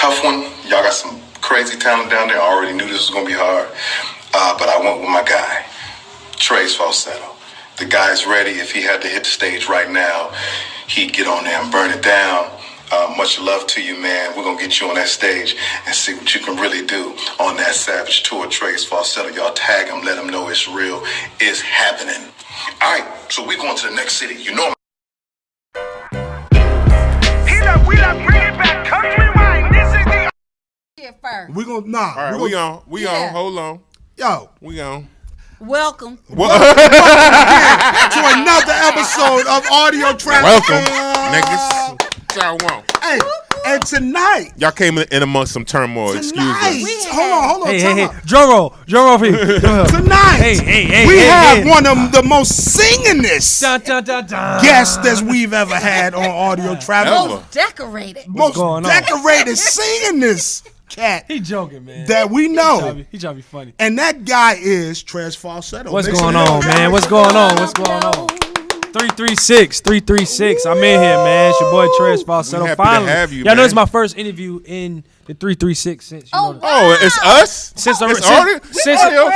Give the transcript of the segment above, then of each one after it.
tough one. Y'all got some crazy talent down there. I already knew this was going to be hard. But I went with my guy, Trez Falsetto. The guy's ready. If he had to hit the stage right now, he'd get on there and burn it down. Much love to you, man. We're going to get you on that stage and see what you can really do on that Savage Tour. Trez Falsetto, y'all tag him, let him know it's real. It's happening. All right, so we're going to the next city. You know We like bring it back, country wine. This is the first. We gonna All right, we on. Hold on. Yo, We on. Welcome. to another episode of Audiotrafficker. Welcome, niggas. What y'all want? Hey, and tonight. Y'all came in amongst some turmoil. Excuse us. Hold on. Hey. Drum roll for you. Tonight, we have one of the most singingest Dun, dun, dun, dun. guests that we've ever had on Audiotrafficker. Most decorated. Most going on? decorated singingest cat He joking, man. that we know. He trying to be funny. And that guy is Trez Falsetto. What's Make going some on, noise. man? What's going on? 336. I'm in here, man. It's your boy Trez Falsetto. happy to Finally, have you, y'all know man. it's my first interview in the 336 since you know. wow. Oh, it's us? Since the It's since, already? since Well,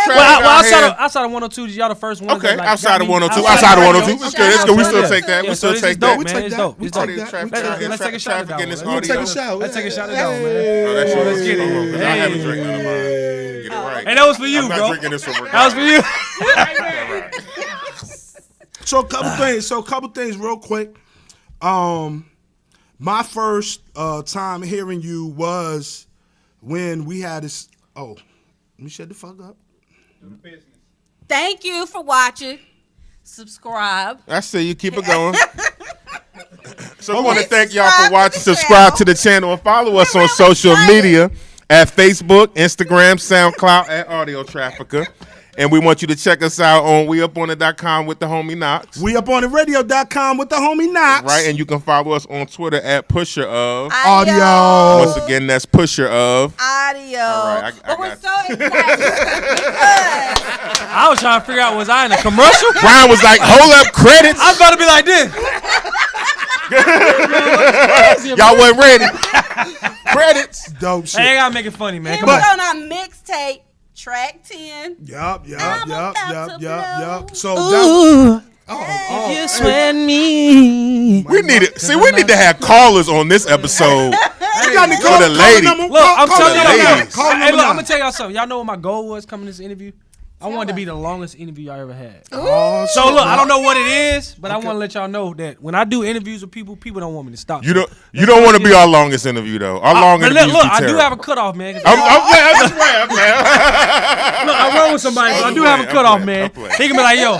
outside of 102, y'all the first one. Okay, that, like, outside got of me 102. outside Outside of radio. 102. It's good. It's good. We still Yeah. take that. Yeah, We so still this take is dope, that. man. It's dope. It's dope. take that. Let's take a shot at that, man. in this We'll audio. take a shot. Let's take a shot at Hey. that, man. Oh, that's yours. Let's get it. Hold on, 'cause I Hey. haven't drank none of mine. Get it right. Hey, that was for you, I'm not bro. drinking this for That was for you. So a couple things real quick. My first time hearing you was when we had this. Oh, let me shut the fuck up. Thank you for watching. Subscribe. I see you. Keep it going. So we want to Hey, thank y'all for subscribe watching. to the Subscribe channel. to the channel and follow us on really social excited. media at Facebook, Instagram, SoundCloud, at Audiotrafficker. And we want you to check us out on WeUpOnIt.com with the homie Knox. WeUpOnItRadio.com with the homie Knox. Right, and you can follow us on Twitter at Pusher of. Audio. Once again, that's Pusher of. Audio. All right, I but we're got so excited because I was trying to figure out, was I in a commercial? Brian was like, hold up, credits. I was about to be like this. Y'all wasn't ready. Credits. Dope shit. Hey, I gotta make it funny, man. and Come we're on. on our mixtape, track 10. Yup. I'm about to blow. So that, If you sweat me. We need to have callers on this episode. you got any For call, the lady. Look, I'm telling the y'all. ladies. Call Hey, look, number I'm gonna nine. tell y'all something. Y'all know what my goal was coming to this interview? I wanted to be the longest interview I ever had. Oh, So shit, look, I man. don't know what it is, but I want to let y'all know that when I do interviews with people, people don't want me to stop. You don't want to be our longest interview though. Our long But interviews look, be I do terrible. have a cutoff, man. 'cause I'm glad. I'm glad. look, I run with somebody, but I do have a I'm cutoff, playing, man. I'm playing. They can be like, yo,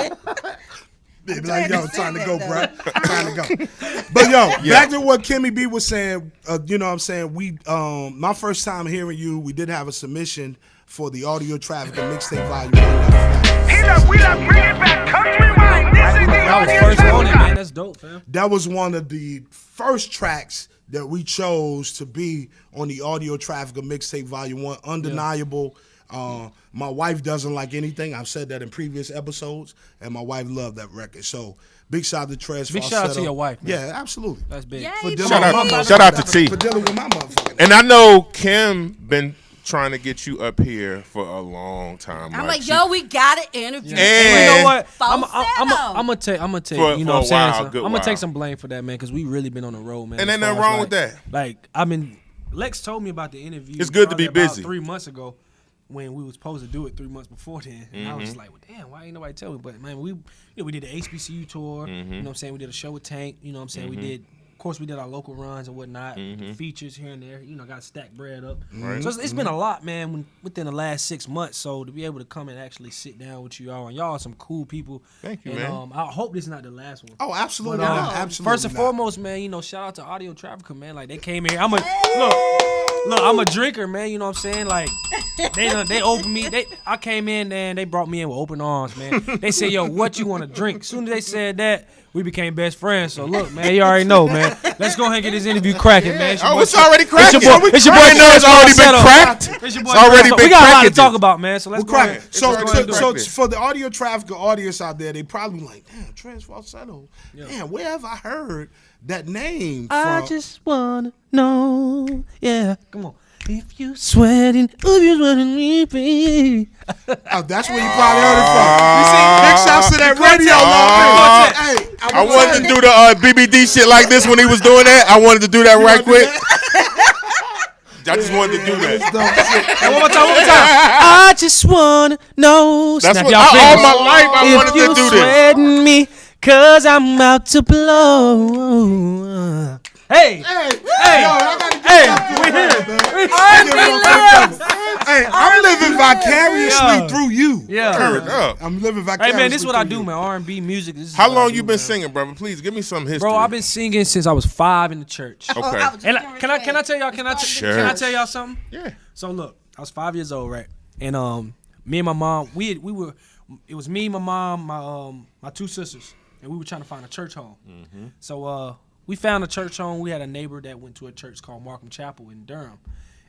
They be like, yo, time to go, bro. Time to go. But yo, back to what Kimmy B was saying. You know what I'm saying? We, my first time hearing you, we did have a submission for the Audiotrafficker mixtape volume 1. we like bring it back, country wine. This is the I was first on it, man. That's dope, fam. That was one of the first tracks that we chose to be on the Audiotrafficker mixtape volume 1. Undeniable. My wife doesn't like anything. I've said that in previous episodes, and my wife loved that record. So big shout out to Trez Big Falsetto. shout out to your wife, man. Yeah, absolutely. That's big. Yay, For dealing Shout with out- my shout out to motherfucking- T. For dealing with my motherfucking. And I know Kim been trying to get you up here for a long time. I'm right? like, She- yo, we got to interview. And- You know what? I'm Falsetto. gonna take. For- You know for what I'm a saying? while, So good I'm gonna while. take some blame for that, man, because we really been on the road, man. And as ain't far nothing as, wrong with that. Like, I mean, Lex told me about the interview. It's good to be probably about busy. 3 months ago, when we was supposed to do it 3 months before then, and I was like, well, damn, why ain't nobody tell me? But man, we did the HBCU tour. You know what I'm saying? We did a show with Tank. You know what I'm saying? We did. Of course, we did our local runs and whatnot, features here and there. You know, got to stack bread up. So it's been a lot, man, within the last 6 months. So to be able to come and actually sit down with you all, and y'all are some cool people. Thank you, and, man. I hope this is not the last one. Oh, absolutely But, not. Absolutely First and not. foremost, man, you know, shout out to Audiotrafficker, man. Like they came here. Look, I'm a drinker, man. You know what I'm saying? Like they opened me. I came in and they brought me in with open arms, man. They said, yo, what you want to drink? As soon as they said that, we became best friends. So look, man, you already know, man. Let's go ahead and get this interview cracking, man. It's already cracking. It's your boy. It's already been cracked. It's your boy. already been we got a lot to cracking. talk about, man. So let's go ahead. So cracking. for the Audio Trafficker audience out there, they probably like, damn, Trez Falsetto. Damn, where have I heard that name from? I just wanna know, yeah. Come on. If you sweating, me, baby. Oh, that's where you probably heard it from. You see, big shouts to that radio. Hey, I wanted to do the BBD shit like this when he was doing that. I wanted to do that right quick. I just wanted to do that. One more time. I just wanna know. That's Snap what y'all all fingers. my life I wanted to do If this. you sweating me, cause I'm about to blow. Hey, Yo, I gotta get we here. Hey, I'm living vicariously through you. Yeah. Turn it up. I'm living Hey vicariously. man, this is what I through do, you. man. R&B music. This is How what I long do, you been man. singing, brother? Please give me some history. Bro, I've been singing since I was 5 in the church. Okay. And can I tell y'all? Can I tell y'all something? Yeah. So look, I was 5 years old, right? And me and my mom, we were. It was me, my mom, my 2 sisters, and we were trying to find a church home. Mm-hmm. So we found a church home. We had a neighbor that went to a church called Markham Chapel in Durham,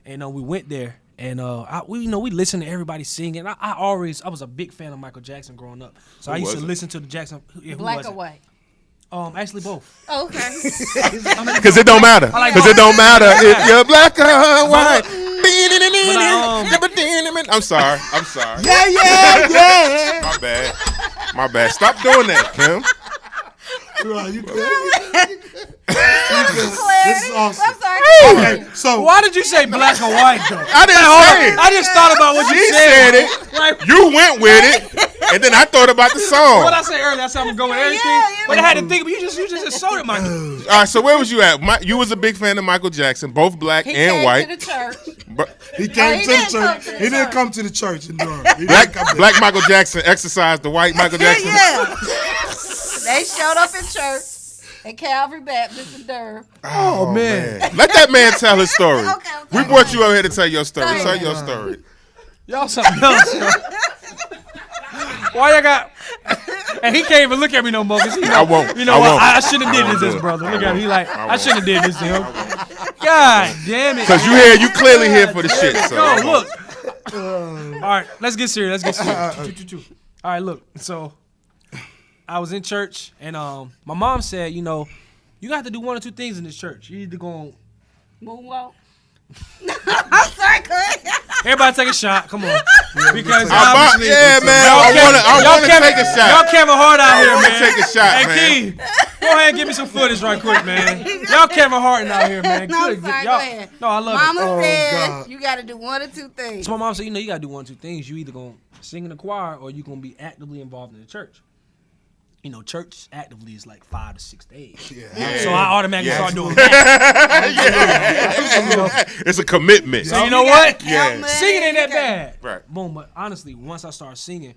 and we went there. And we listened to everybody singing. I was a big fan of Michael Jackson growing up, so I used to listen to the Jackson. Who Black was or it? white? Actually both. Okay. Because it don't matter. Because it don't matter if you're black or white. I'm sorry. Yeah. My bad. Stop doing that, Kim. You good? This is awesome. I'm sorry. Okay, so Why did you say black or white though? I didn't say it. I just thought about what you She said. said it. Like, You went with it, and then I thought about the song. what I said earlier, that's how I'm going with everything. Yeah. But I had to think. But you just insulted my. All right, so where was you at? You was a big fan of Michael Jackson, both black He and came white. to the church. But he came he to the didn't come church. to the He didn't church. come to the church in Durham. He didn't come there. Black Michael Jackson exercised the white Michael Jackson. Yeah. They showed up in church at Calvary Baptist in Durham. Oh man, Let that man tell his story. Okay. We brought you over here to tell your story. Thank Tell you. your story. y'all something else. Yo. Why y'all got? And he can't even look at me no more because he know. I won't. You know I what? won't. I shouldn't have did I this, won't do it. brother. Look I at him. He like, I I shouldn't have did this to him. God damn it. Because you clearly here for the shit. So. No, look. All right, let's get serious. All right, look. So I was in church, and my mom said, you got to do 1 or 2 things in this church. You either going Moonwalk. I'm sorry, Clay. everybody take a shot. Come on, because man. I want to take a shot. Y'all Kevin Hart out here, wanna man. take a shot, hey, man. Key, go ahead and give me some footage right quick, man. Y'all Kevin Hart out here, man. No, Good. I'm sorry, Y'all, go ahead. No, I love Mama it. said God. you got to do 1 or 2 things. So my mom said, you got to do 1 or 2 things. You either going to sing in the choir or you going to be actively involved in the church. Church actively is like 5 to 6 days. Yeah. So I automatically start doing that. It's a commitment. So you know what? Yeah. Singing ain't that bad. Right. Boom. But honestly, once I started singing,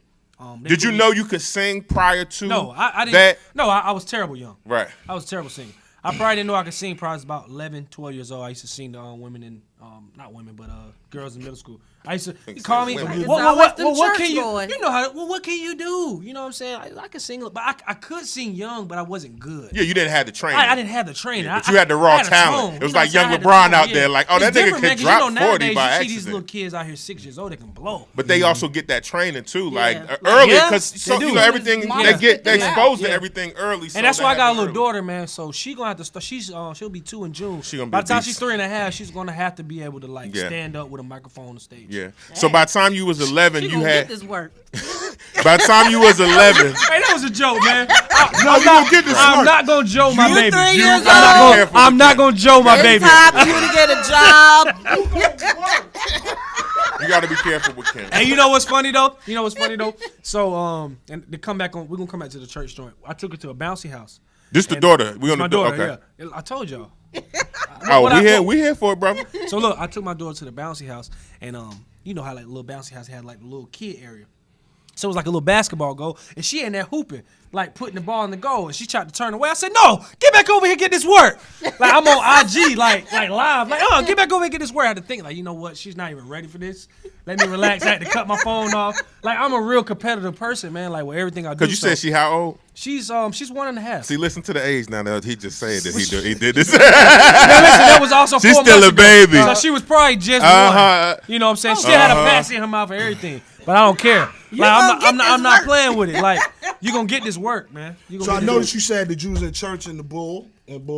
they Did you put me- know you could sing prior to No, I didn't. that? No, I was terrible young. Right. I was a terrible singer. I probably didn't know I could sing. Probably was about 11, 12 years old. I used to sing to women in, not women, but girls in middle school. I used to call me. women. What Them can church you? boys. You know how? What can you do? You know what I'm saying? I could sing, but I could sing young, but I wasn't good. Yeah, you didn't have the training. I didn't have the training. But you had the raw I had a talent. tone. It was You know like what I'm young saying? I LeBron had the out tone, there, like, oh, It's that nigga different, could man, 'cause drop 40 nowadays by you see accident. these little kids out here 6 years old, they can blow. But they also get that training too, like Yeah. early, Yeah, because they do. everything Yeah. they exposed to Yeah. everything early. So And that's they why I have got a it little early. daughter, man. So she gonna have to start. She'll be 2 in June. She gonna be By a the time beast. she's 3.5, she's gonna have to be able to Yeah. stand up with a microphone on the stage. Yeah. So by the time you was 11, She you gonna had. get this work. By the time you was 11, Hey, that was a joke, man. No, you gonna get this I'm work. not gonna joke my You baby. 3 years gotta be old. careful I'm with not that. gonna joke my It's baby. time for you to get a job. you got to be careful with Kim. And you know what's funny though? So and to come back on, we're gonna come back to the church joint. I took her to a bouncy house. This the daughter. We on My the daughter, Okay. yeah. I told y'all. Oh, What we here for it, brother. So look, I took my daughter to the bouncy house, and you know how like little bouncy house had like the little kid area. So it was like a little basketball goal, and she in there hooping, like putting the ball in the goal, and she tried to turn away. I said, "No, get back over here, get this work." Like I'm on IG, like live, like, "Oh, get back over here, get this work." I had to think, like, you know what? She's not even ready for this. Let me relax. I had to cut my phone off. Like I'm a real competitive person, man. Like with everything I do. Because you said she how old? She's 1.5. See, listen to the age now. That he just said that he did this. Now, listen, that was also She's 4 still months a ago. baby. So she was probably just Uh-huh. 1. You know what I'm saying? She still had a fancy in her mouth and everything. But I don't care. Like I'm not playing with it. Like you gonna get this work, man. So I noticed you said that you was at church in Bull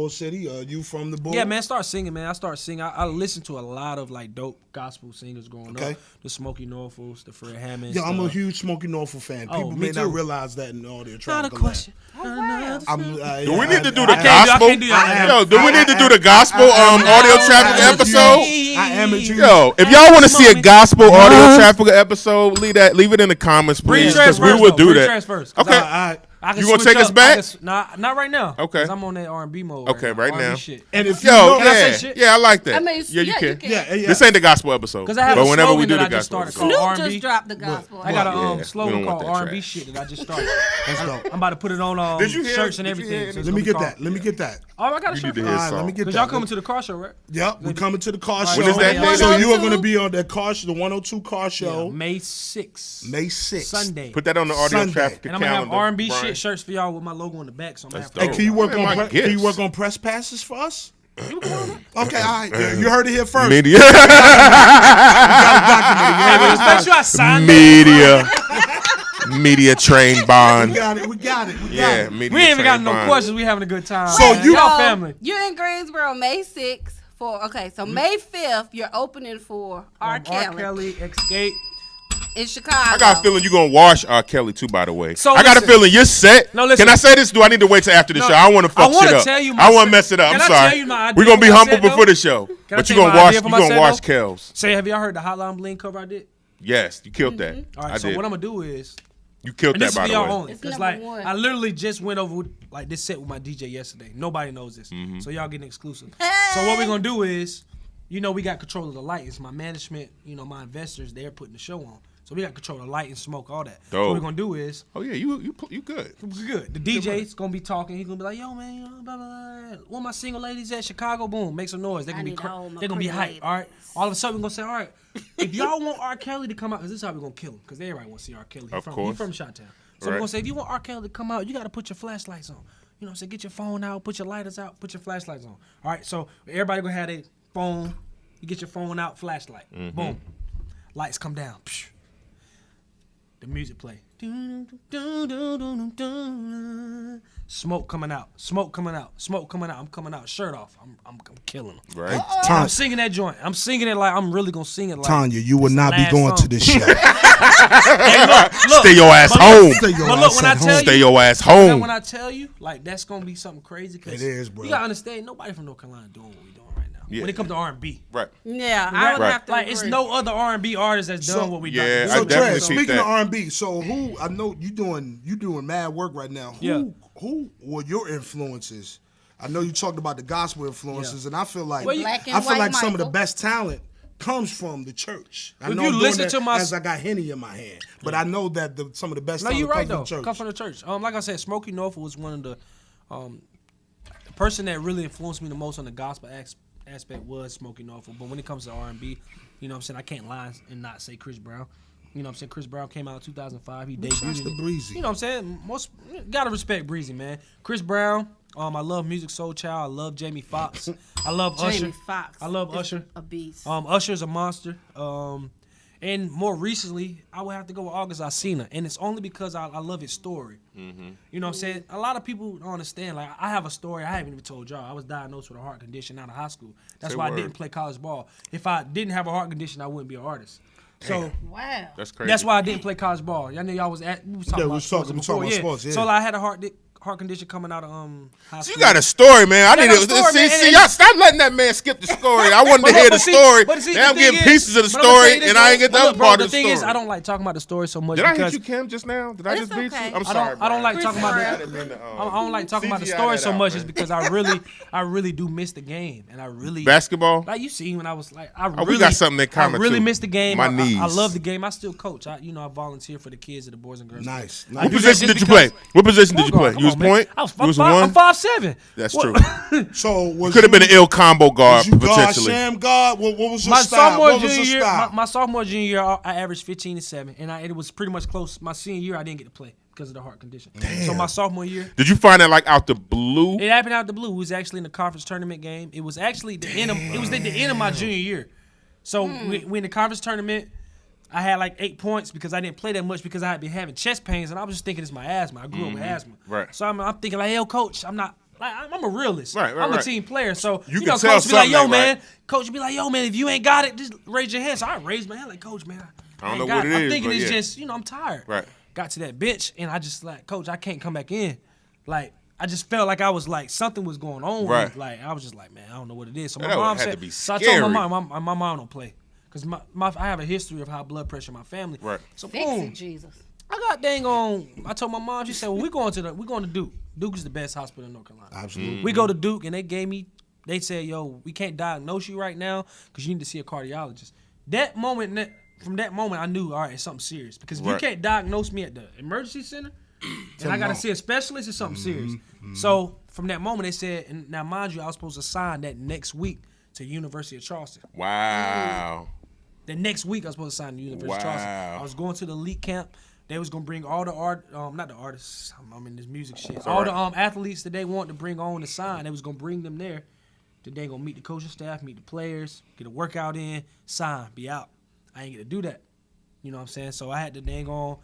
City. You from the Bull? Yeah, man. Start singing, man. I start singing. I listened to a lot of like dope gospel singers growing up. The Smokey Norfolks, the Fred Hammonds. Yeah, I'm a huge Smokey Norfolk fan. People may not realize that in all their traffic. Not a question. Do we need to do the I gospel? can't do that. Yo, do we need to do the gospel audio traffic episode? I am a Jew. Yo, if y'all want to see a gospel audio traffic episode, leave it in the comments, please, because we will do that. Okay. You gonna take us back? Not right now. Okay. Because I'm on that R&B mode. Okay, right R&B now. Shit. And if Yo, Can I say shit? yeah, I like that. I mean, yeah, you can. Yeah. This ain't the gospel episode. Because I have but a whenever we slogan do that the I just gospel started episode. called Snoop R&B. just dropped the gospel. I got a Yeah, we slogan don't want called that R&B trash. shit that I just started. That's dope. I'm about to put it on Did you hear shirts it? and Did you hear everything. it? So it's Let me gonna get be that. Let me get that. Oh, I got a You shirt need for to you. hear a Let me song. get Because that. y'all coming to the car show, right? Yep, we're coming to the car show. When is that day? So you are going to be on the car show, the 102 car show, May 6th. May 6th. Sunday. Put that on the audio Sunday. traffic And I'm going to have calendar, R&B Brian. shit shirts for y'all with my logo on the back. So I'm going to That's have Hey, dope. can you work Man, my on can you gifts. work on press passes for us? Okay, all right. You heard it here first. Media. Hey, but just make sure I sign that. Media train bond. We got it. We got it. Yeah, media We ain't even got train no bond. questions. We having a good time. So man. you- y'all family. You're in Greensboro, May 6th. So May 5th, you're opening for R. R. Kelly Kelly, Escape. in Chicago. I got a feeling you're going to wash R. Kelly, too, by the way. So I got a listen. feeling you're set. No, listen. Can I say this? Do I need to wait till after the No, show? I don't want to fuck I wanna shit up. tell you I want my- to mess it up. Can I'm I sorry. tell you my idea We're going to be for my humble set, before the show. Can I But tell you're you going my to idea for my set, wash though? Kells. Say, have y'all heard the Hotline Bling cover I did? Yes, you killed that. All right, I so did. what I'm going to do is, You killed and that, this is by for the y'all way. only. It's Because, number like, one. I literally just went over, like, this set with my DJ yesterday. Nobody knows this. Mm-hmm. So y'all getting exclusive. So what we're going to do is, you know, we got control of the light. It's my management, you know, my investors, they're putting the show on. So we got control of light and smoke, all that. So Dope. what we're going to do is, Oh, yeah, you good. we're good. The DJ's going to be talking. He's going to be like, yo, man, you know, blah, blah, blah. One of my single ladies at Chicago, boom, make some noise. They're I going to be need all my they're gonna be pretty hype, all right? ladies. All of a sudden, we're going to say, all right, if y'all want R. Kelly to come out, because this is how we're going to kill him, because everybody wants to see R. Kelly. Of He's course. from Chi-Town. So Right. we're going to say, if you want R. Kelly to come out, you got to put your flashlights on. You know what I'm saying? Get your phone out, put your lighters out, put your flashlights on. All right, so everybody going to have their phone. You get your phone out, flashlight. Mm-hmm. Boom. Lights come down. Psh. The music play. Smoke coming out. Smoke coming out. Smoke coming out. I'm coming out. Shirt off. I'm killing them. Right? I'm singing that joint. I'm singing it like I'm really gonna sing it like. Tanya, you will not be last going to song. this show. Hey, look, Stay your ass but home. Stay your But look, ass when I at tell home. you, Stay your ass now home. when I tell you, like that's gonna be something crazy. Cause It is, bro. You gotta understand, nobody from North Carolina doing what we doing right now. Yeah. When it comes to R&B, Right. Yeah, I would Right. have to like agree. it's no other R&B artist that's done what we done. yeah, So I definitely Trez, see speaking that. of R&B, so who I know you doing mad work right now. Who were your influences? I know you talked about the gospel influences, and I feel like Well, you- Black and I feel White like some of the Michael. best talent comes from the church. I If know you I'm doing listen that to my- as I got Henny in my hand, but I know that some of the best No, talent you're right comes though. from the church. Come from the church. Like I said, Smokey Norfolk was one of the person that really influenced me the most on the gospel aspect was Smokey Norfolk. But when it comes to R&B, you know what I'm saying, I can't lie and not say Chris Brown. You know what I'm saying? Chris Brown came out in 2005. He Shouts debuted to it. Breezy. You know what I'm saying? Most gotta respect Breezy, man. Chris Brown. I love Music Soul Child. I love Jamie Foxx. I love Usher. Jamie Foxx. I love is Usher. A beast. Usher's a monster. And more recently, I would have to go with August Alsina, and it's only because I love his story. Mm-hmm. You know what I'm saying? A lot of people don't understand. Like, I have a story I haven't even told y'all. I was diagnosed with a heart condition out of high school. That's Say why I word. didn't play college ball. If I didn't have a heart condition, I wouldn't be an artist. So Wow. That's crazy. that's why I didn't play college ball. Y'all know y'all was at we was talking Yeah, we about was sports talking before. about sports, yeah. So like, I had a heart heart condition coming out of high So school. you got a story, man. I Yeah, I need got a to story, man, see. and- Y'all stop letting that man skip the story. I wanted to hear the story. Now I'm getting pieces of the story, and I ain't get the other part of the story. The thing is, I don't like talking about the story so much. Did I because hit you, Kim, just now? Did I It's just beat okay. you? I'm sorry. I don't like talking about Chris the. I didn't mean to, I don't like talking about the CGI story that so out, much man. is because I really do miss the game, and I really Basketball? like you see when I was like we got something in common, I really too. miss the game. My I knees. love the game. I still coach. I volunteer for the kids of the Boys and Girls Club. Nice. I What do that position just did you play? because- What position did you play? Come You was on, man. point? I'm You was I'm one? 5'7". That's What- true. So was Could have been an ill combo guard, Was you guard, potentially. sham guard? What was your My style? sophomore, What was junior your year, style? my sophomore, junior year, I averaged 15 and 7, and it was pretty much close. My senior year, I didn't get to play because of the heart condition. So my sophomore year, Did you find that like out the blue? it happened out the blue. It was actually in the conference tournament game. It was actually the end of. It was at the end of my junior year. So we in the conference tournament, I had like 8 points because I didn't play that much because I had been having chest pains, and I was just thinking it's my asthma. I grew up with asthma. Right. So I'm thinking like, yo, coach, I'm not. Like, I'm a realist. Right, I'm a right. team player. So, You can know, tell coach be like, yo, something ain't man. right. Coach be like, yo, man, if you ain't got it, just raise your hand. So I raised my hand like, coach, man. I don't ain't know got what it I'm is, thinking but it's yeah. just, I'm tired. Right. Got to that bench, and I just like, coach, I can't come back in. Like, I just felt like I was like, something was going on. Right. With me. Like, I was just like, man, I don't know what it is. So That my would mom have said, to be so I told my scary. mom, my mom don't play. Because I have a history of high blood pressure in my family. Right. So Fix boom. it, Jesus. I got dang on. I told my mom. She said, "Well, we're going to Duke. Duke is the best hospital in North Carolina. Absolutely. We go to Duke, and they said, yo, we can't diagnose you right now because you need to see a cardiologist." From that moment, I knew, all right, it's something serious. Because if you Right. can't diagnose me at the emergency center, and I got to wrong. see a specialist, it's something serious. So from that moment, they said, and now mind you, I was supposed to sign that next week to University of Charleston. Wow. The next week, I was supposed to sign the University of Charleston. Wow. I was going to the elite camp. They was gonna bring all the not the artists. I'm in this music shit. all All right. the athletes that they wanted to bring on to sign. They was gonna bring them there. Then they gonna meet the coaching staff, meet the players, get a workout in, sign, be out. I ain't get to do that. You know what I'm saying? So I had to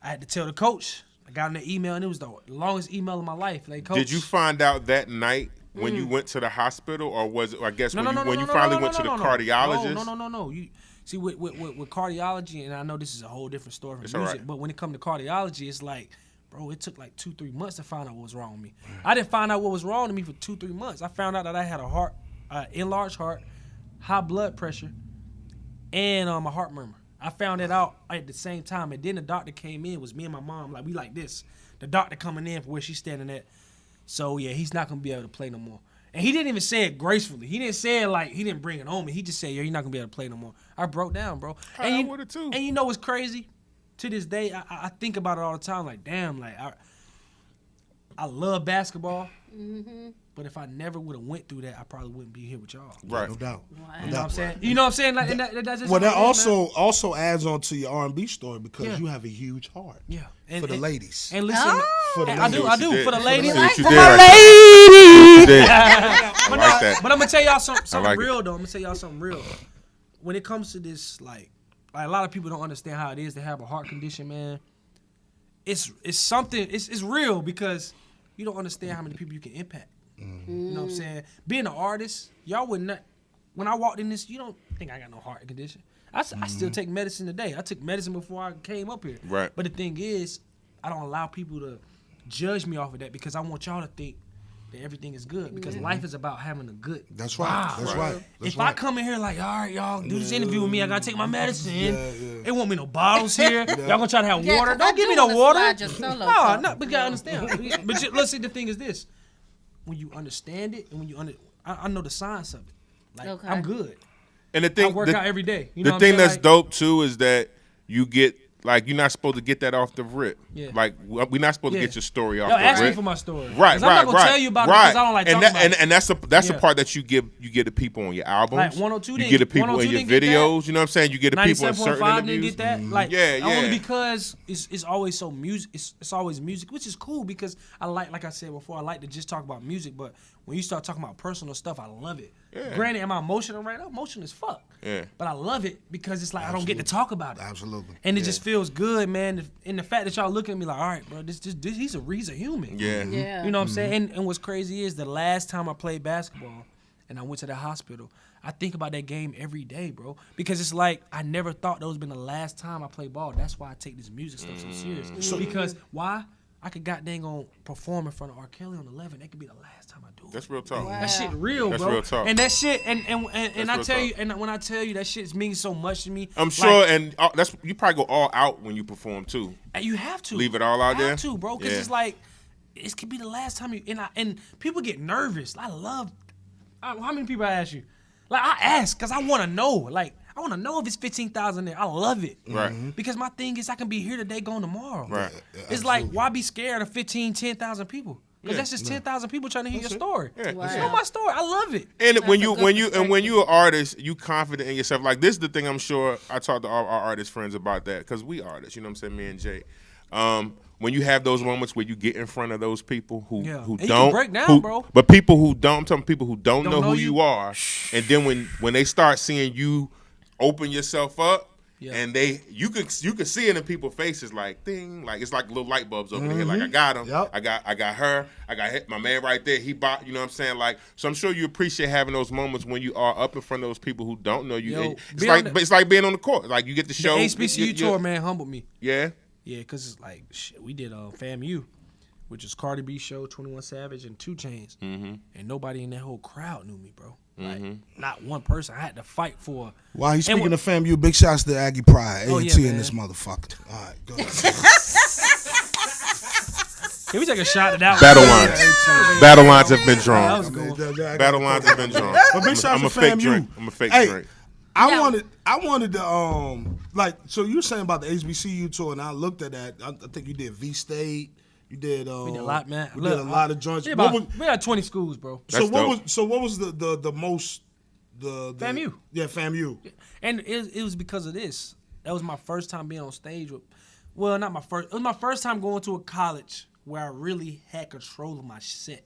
I had to tell the coach. I got in the email, and it was the longest email of my life. Like, coach, Did you find out that night when you went to the hospital, or was it? I guess when you finally went to the cardiologist. No. You see, with cardiology, and I know this is a whole different story It's from all music, right. but when it comes to cardiology, it's like, bro, it took like 2-3 months to find out what was wrong with me. I didn't find out what was wrong with me for 2-3 months. I found out that I had a enlarged heart, high blood pressure, and a heart murmur. I found it out at the same time, and then the doctor came in. It was me and my mom, like we like this. The doctor coming in for where she's standing at. So yeah, he's not gonna be able to play no more. And he didn't even say it gracefully. He didn't say it like he didn't bring it on me. He just said, "Yo, you're not gonna be able to play no more." I broke down, bro. I would've too. And you know what's crazy? To this day, I think about it all the time. Like, damn, like I love basketball. But if I never would have went through that, I probably wouldn't be here with y'all. Right. No doubt. You know what I'm saying? You know what I'm saying? Like, and that's just Well, that how it is, man. also adds on to your R&B story because Yeah. you have a huge heart Yeah. And, for the and- ladies. And listen, For the and I do ladies. You for the did. ladies. See what you For did my right there. You did. I But, like that. but I'm gonna tell y'all something like it. real though. I'm gonna tell y'all something real. When it comes to this, like a lot of people don't understand how it is to have a heart condition, man. It's something. It's real because you don't understand how many people you can impact. You know what I'm saying? Being an artist, y'all would not. When I walked in this, you don't think I got no heart condition. I still take medicine today. I took medicine before I came up here. Right. But the thing is, I don't allow people to judge me off of that because I want y'all to think that everything is good because life is about having a good. That's right. vibe. That's right. That's If right. I come in here like, all right, y'all, do this interview with me, I gotta take my medicine. Yeah. They want me no bottles here. Y'all gonna try to have Yeah, water. 'cause Don't I give me do no wanna water. slide your solo No, cup. no, but you gotta understand. But let's see, the thing is this. When you understand it and when you I know the science of it. Like, Okay. I'm good. And the I thing, work out every day. You know the what I'm thing saying? that's Like, dope too is that you get like you're not supposed to get that off the rip. Yeah. Like we're not supposed to Yeah. get your story off Yo, the ask rip. me for my story. Right, 'Cause right, I'm not gonna right. tell you about it right. because I don't like and talking that, about and that's the Yeah. part that you give the people on your albums. Like 102 you didn't- get the people 102 in your didn't get that. videos. You know what I'm saying? You get the people in certain 97.5 didn't interviews. get that. Like, Yeah, only yeah. because it's always so music. It's always music, which is cool because I like I said before, I like to just talk about music. But when you start talking about personal stuff, I love it. Yeah. Granted, am I emotional right now? Emotional as fuck. Yeah. But I love it because it's like I don't get to talk about it. Absolutely. And it just feels good, man. And the fact that y'all looking at me like, all right, bro, this he's a human. Yeah. Yeah. You know what I'm saying? And what's crazy is the last time I played basketball and I went to the hospital, I think about that game every day, bro. Because it's like I never thought that was been the last time I played ball. That's why I take this music stuff so serious. Because why? I could goddamn on perform in front of R. Kelly on 11. That could be the last time I do it. That's real talk. That shit real, That's bro. real talk. And that shit, and I real tell talk. you, and when I tell you that shit means so much to me. I'm sure, and that's you probably go all out when you perform too. And you have to Leave it all out there? Have to, bro, because Yeah. it's like it could be the last time you and people get nervous. How many people I ask you? Like I ask because I want to know. Like I want to know if it's 15,000 there. I love it, Right. Because my thing is I can be here today, gone tomorrow. Right. It's like why be scared of 10,000 people? Because that's just 10,000 people trying to hear your story. Yeah, Wow. Know my story. I love it. And when you a good when you're an artist, you confident in yourself. Like this is the thing. I'm sure I talked to our artist friends about that because we artists. You know what I'm saying? Me and Jay. When you have those moments where you get in front of those people who And you can don't break down, bro. but people who don't, I'm talking people who don't know know who you. you are, and then when they start seeing you open yourself up. Yeah. And you can see it in people's faces like ding, like it's like little light bulbs over there. Like I got him, Yep. I got her, I got my man right there. He bought, you know what I'm saying? Like so, I'm sure you appreciate having those moments when you are up in front of those people who don't know you. Yo, It's like being on the court. Like you get to show. The HBCU tour, man, humbled me. Yeah. Yeah, because it's like, shit, we did FAMU, which is Cardi B show, 21 Savage, and 2 Chainz. Mm-hmm. And nobody in that whole crowd knew me, bro. Like, not one person. I had to fight for. While he's speaking And of FAMU, big shouts to Aggie Pride, Oh, A&T yeah, in man. this motherfucker. All right, go ahead. Can we take a shot at that Battle one? lines. Battle lines have been That drawn. was good. Battle lines have been drawn. But big shouts I'm a to fake FAMU. drink. I'm a fake Hey, drink. I wanted to like so you were saying about the HBCU tour and I looked at that. I think you did V State. You did We did a lot, man. You did a lot of joints. We What we had 20 schools, bro. so That's dope. what was the most the FAMU. Yeah, FAMU. And it was because of this. That was my first time being on stage with, well, not my first. It was my first time going to a college where I really had control of my set.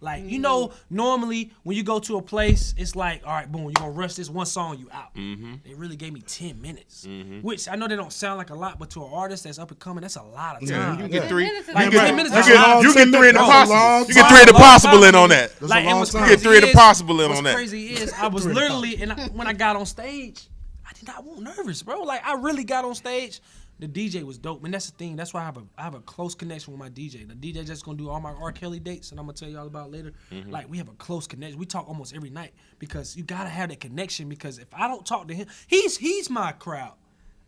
Like, you know, normally when you go to a place, it's like, all right, boom, you're going to rush this one song, you out. They really gave me 10 minutes, which I know they don't sound like a lot, but to an artist that's up and coming, that's a lot of time. You get 3. minutes is You a get, lot. 10 minutes you is a get, lot. you get 3 in the That's a possible. long You get time. 3 in the Long possible time in on to me. that. That's a Like, long and what's time. You get 3 in the crazy possible in what's on that. crazy is I was literally, when I got on stage, I did not want nervous, bro. Like, I really got on stage. The DJ was dope, and that's the thing. That's why I have a close connection with my DJ. The DJ just gonna do all my R. Kelly dates, and I'm gonna tell you all about it later. Like, we have a close connection. We talk almost every night because you gotta have that connection. Because if I don't talk to him, he's my crowd.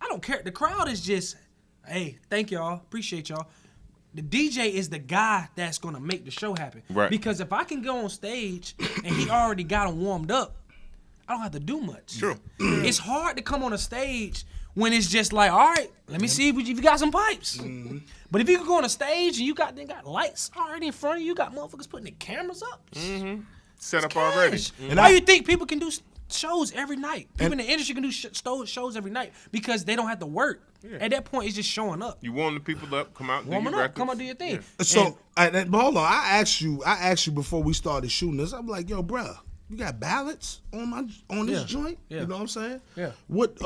I don't care. The crowd is just, hey, thank y'all, appreciate y'all. The DJ is the guy that's gonna make the show happen. Right. Because if I can go on stage and he already got him warmed up, I don't have to do much. True. It's hard to come on a stage when it's just like, all right, let me see if you got some pipes. But if you can go on a stage and you got lights already in front of you, you got motherfuckers putting the cameras up. Set up already. Gosh. Why you think people can do shows every night? People in the industry can do shows every night because they don't have to work. At that point, it's just showing up. You warm the people up, come out, do Warming your up, records. come on, do your thing. So but hold on, I asked you before we started shooting this. I'm like, yo, bruh, you got ballads on this Yeah. joint? Yeah. You know what I'm saying? Yeah. What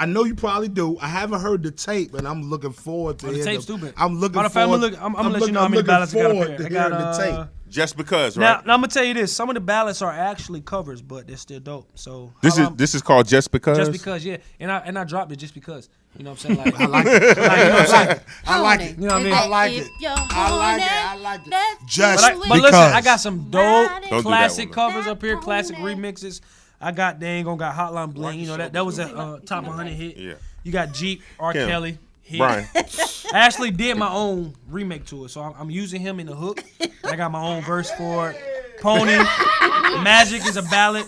I know you probably do. I haven't heard the tape, and I'm looking forward to The hearing tape's stupid. I'm looking Matter of fact, forward. I'm gonna let you know how many ballads I got up here. I got the tape. Just because, Now, right? I'm gonna tell you this: some of the ballads are actually covers, but they're still dope. So This is called Just Because. just because, yeah. And I dropped it just because. You know what I'm saying? Like, I like it. I like it. You know what I mean? I like it. I like it. Just But because. listen, I got some dope Don't do that classic one, covers up here, classic remixes. I got got Hotline Bling. You know that was a top 100 hit. Yeah. You got Jeep, R. Kim. Kelly. Hit. Brian. I actually did my own remake to it, so I'm using him in the hook. I got my own verse for it. Pony, Magic is a ballad.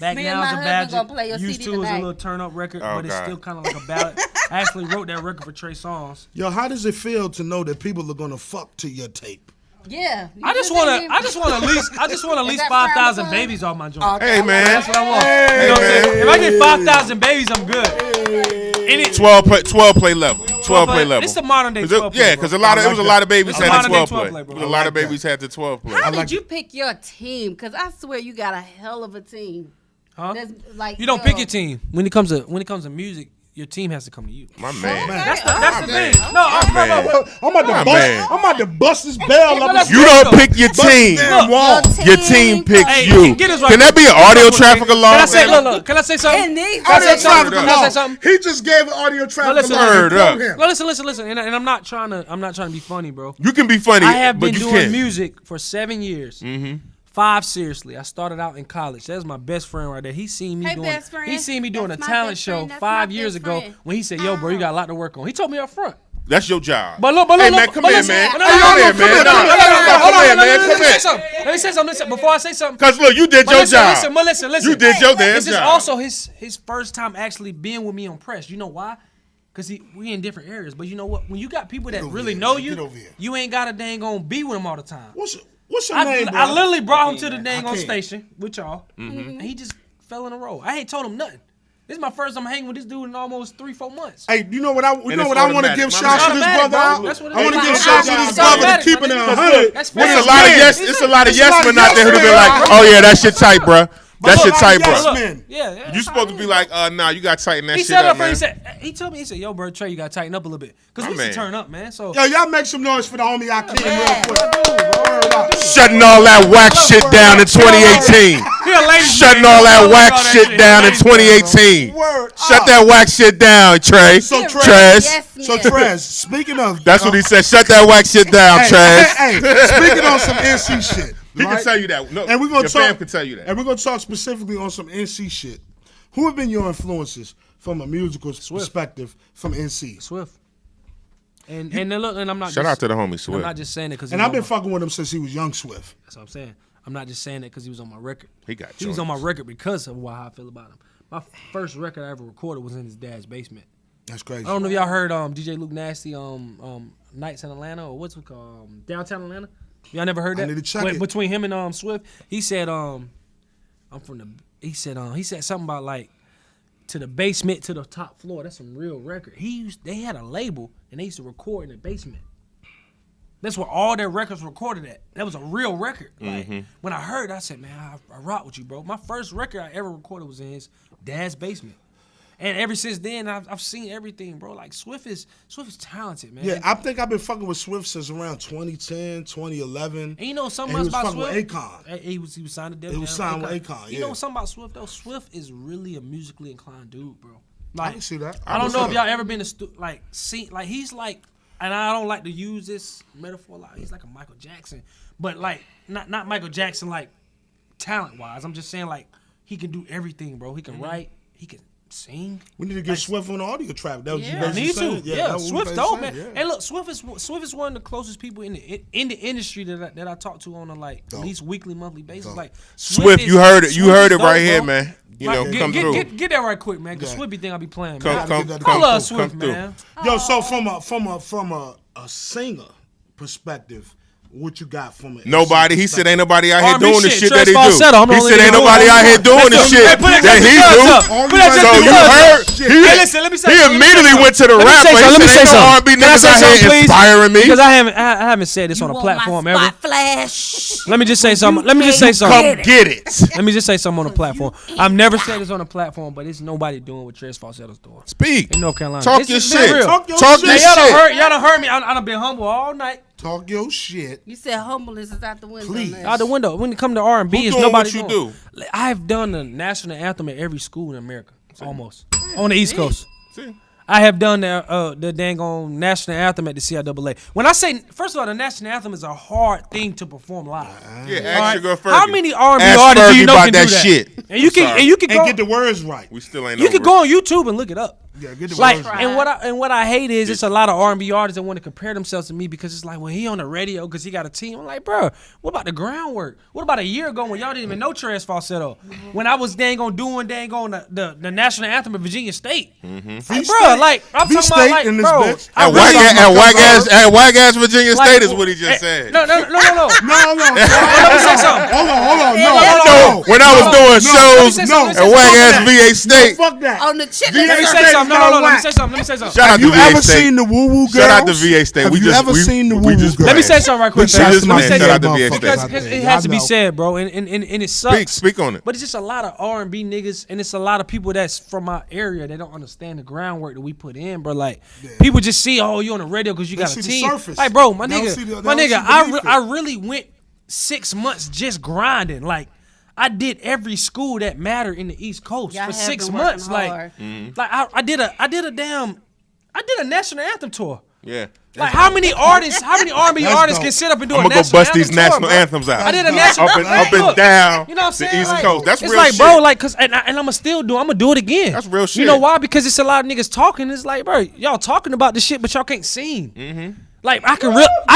Back Me and Now is my a husband ballad. gonna play your Used CD to is a tonight. little turn up record, Oh, but it's God. still kind of like a ballad. I actually wrote that record for Trey Songz. Yo, how does it feel to know that people are gonna fuck to your tape? Yeah. I just want at least that 5,000 frowned upon? babies off my joint. Hey, man. That's what I want. You know what I'm saying? If I get 5,000 babies, I'm good. And it, 12 play level. 12 play level. It's the modern day 'Cause it- 12 play, Yeah, bro. because it was a lot of babies It's had modern the day 12 play. 12 play, bro. It was a lot of babies had the 12 play. How did you pick your team? Because I swear you got a hell of a team. Huh? That's like You don't pick your team when it comes to music. your team has to come to you. My man. That's the man. thing. No, I'm about to bust this bell up. You don't pick your team. Your team picks Hey, you. get this right. Can that be an audio trafficker law? Can I say, look, can I say something? Audio trafficker Can I say law. something? He just gave audio trafficker listen, law. Word up. No, listen, and I'm not trying to be funny, bro. You can be funny, I have but been you doing can't. music for 7 years. Mm-hmm. 5 seriously. I started out in college. That's my best friend right there. He seen me doing. best friend. He seen me doing That's a my talent best show friend. That's 5 my years best ago friend. when he said, "Yo, bro, you got a lot to work on." He told me up front. That's your job. But look, Hey, man, come here, man. Come Come here, man. Let me say something. Listen, before I say something. Because look, you did your job. Listen. You did your damn This is job. also his first time actually being with me on press. You know why? Because we in different areas. But you know what? When you got people that really know you, you ain't got to dang on be with them all the time. What's your name, bro? I literally brought him to the dang on station with y'all, and he just fell in a row. I ain't told him nothing. This is my first time hanging with this dude in almost 3-4 months. Hey, you know what I it's want to give automatic. shouts to this Automatic, brother bro. out? That's what it I want to is. give shouts to this It's brother to automatic, keeping it my nigga. 100. That's with fair. his It's a lot of man. yes. It's a lot of It's yes a lot men of out there who yes be men, like, bro. "Oh yeah, that shit tight, bro. That shit tight, yes bro." men. Yeah, You supposed to be like, "Nah, you got to tighten that He shit said up, up man." front. He told me. He said, "Yo, bro, Trey, you got to tighten up a little bit because we used to man. turn up, man." So Yo, y'all make some noise for the homie I came real quick. Shutting all that whack shit down in 2018. Shutting all that whack shit down in 2018. Word Shut up. that whack shit down, Trey. So Trez. So Trez, speaking of That's what he said. Shut that whack shit down, Trez. Hey, speaking on some NC shit. He right? can tell you that. No, And we're gonna your talk. fam can tell you that. And we're gonna talk specifically on some NC shit. Who have been your influences from a musical perspective from NC? Swift. And then look, and I'm not. Shout just, out to the homie I'm Swift. not just saying it because. And I've been fucking with him since he was young Swift. That's what I'm saying. I'm not just saying that because he was on my record. He got He was on my joints. record because of how I feel about him. My first record I ever recorded was in his dad's basement. That's crazy. I don't know if y'all heard DJ Luke Nasty Nights in Atlanta or what's it called Downtown Atlanta. Y'all never heard that? need to check it. Between him and Swift, he said I'm from the. He said something about like to the basement to the top floor. That's some real record. They had a label and they used to record in the basement. That's where all their records were recorded at. That was a real record. Like when I heard it, I said, man, I rock with you, bro. My first record I ever recorded was in his dad's basement. And ever since then, I've seen everything, bro. Like Swift is talented, man. Yeah, I think I've been fucking with Swift since around 2010, 2011. And you know something And else he was about fucking Swift? with Akon. He was signed to Def Jam. He was signed with Akon, You yeah. know something about Swift though? Swift is really a musically inclined dude, bro. I Like can see that. I don't know if y'all ever been to he's like, and I don't like to use this metaphor like he's like a Michael Jackson, but like not Michael Jackson like talent wise. I'm just saying like he can do everything, bro. He can write, he can sing. We need to get Swift on the audio track. That was you I basically need to. saying? Yeah, that was Swift what dope, we man. basically saying, Hey, look, Swift is one of the closest people in the industry that I talk to on a like at least weekly, monthly basis. Like Swift, you heard it. You Swift heard is it right dope, here, bro. man. You know, Like, come through. Get that right quick, man. Cause Yeah. Swift be think I be playing, Come, man. come, get that come I love through, Swift, come through. man. Yo, so from a singer perspective, what you got from it? Nobody. He said ain't nobody out here R&B doing the shit, shit that Trez he Falsetto. I'm do. the He only said nigga ain't doing nobody it. out here doing the shit Hey, put that that just he because do. up. Put that just So you because heard? up. Hey, listen, let me say He something. immediately went to the Let me rapper. say He something. Let me said say ain't no something. R&B Can I niggas say out something, here please? inspiring me. Because I haven't said this on a platform ever. Flash. Let me just say something. Let me just say Come something. get it. Let me just say something on the platform. I've never said this on a platform, but it's nobody doing what Trez Falsetto's doing Speak. in North Carolina. Talk This your is been shit. real. Talk your Talk shit. your Y'all shit. done heard me. I've been humble all night. Talk your shit. You said humbleness is out the window. Please. man. Out the window. When it come to R&B, Who it's doing nobody what you doing. do? I've done the national anthem at every school in America, almost on the East Coast. See? I have done the dang on national anthem at the CIAA. When I say, first of all, the national anthem is a hard thing to perform live. Yeah, All ask right? your girl Fergie. How many R&B Ask artists do Fergie you know about can do that that? shit. And you can sorry. and you can And go get the words right. We still ain't you over can go on YouTube and look it up. Yeah, get the Like words right. and what I hate is it's a lot of R&B artists that want to compare themselves to me because it's like, well, he on the radio because he got a team. I'm like, bro, what about the groundwork? What about a year ago when y'all didn't even know Trez Falsetto? When I was doing the national anthem of Virginia State. Like, bro, like I'm talking about like, in this bro, bitch. I At really- whack ass Virginia Like, State is what he just said. No. No, Let me say say something. Hold on. No, when I was doing shows at whack ass VA State. Fuck that. On the chip. Let me say something. No, let me say something. Shout out Have to you VA ever State. seen the Woo Woo Girls? Shout out to VA State. Have you ever seen the Woo Woo Girls? Let me say something right quick. Big shout out to my Shout out to VA State. Because it has to be said, bro, and it sucks. Speak on it. But it's just a lot of R&B niggas, and it's a lot of people that's from my area. They don't understand the groundwork that we put in, bro. Like people just see, oh, you on the radio because you got a see the team. surface. Like, bro, my They don't nigga, see the- they my don't nigga, see beneath it. I really went 6 months just grinding. Like I did every school that mattered in the East Coast Y'all for have 6 been months. working Like, hard. like I did a national anthem tour. Yeah. Like how many artists, how many R&B That's artists dope. can sit up and do I'm a gonna go national bust anthem these tour, national bro? anthems out. I did a national up and down You know what I'm saying? the East Like, Coast. That's it's real like, shit. bro, like, cause and I'm gonna still do. I'm gonna do it again. That's real You shit. know why? Because it's a lot of niggas talking. It's like, bro, y'all talking about this shit, but y'all can't sing. Mm-hmm. Like I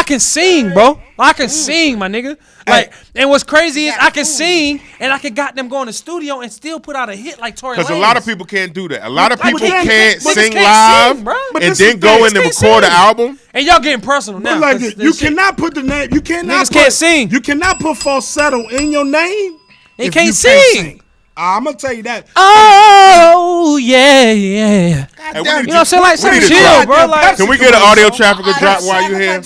can sing, bro. I can sing, my nigga. Like, and what's crazy is I can sing and I can got them go in the studio and still put out a hit like Tory Lanez. Because a lot of people can't do that. A lot of Like, people niggas can't niggas sing can't live sing, bro. But and this then is go the in thing. and Can't record an sing. album. And y'all getting personal now. But like 'cause this, you this shit- cannot put the name. You cannot. Niggas can't sing. You cannot put falsetto in your name. They if can't you sing. I'm gonna tell you that. Oh yeah. Hey, we You need know what I'm saying? Like, we some need to chill, drop- bro. Like, Can we get an audio trafficker drop while you here?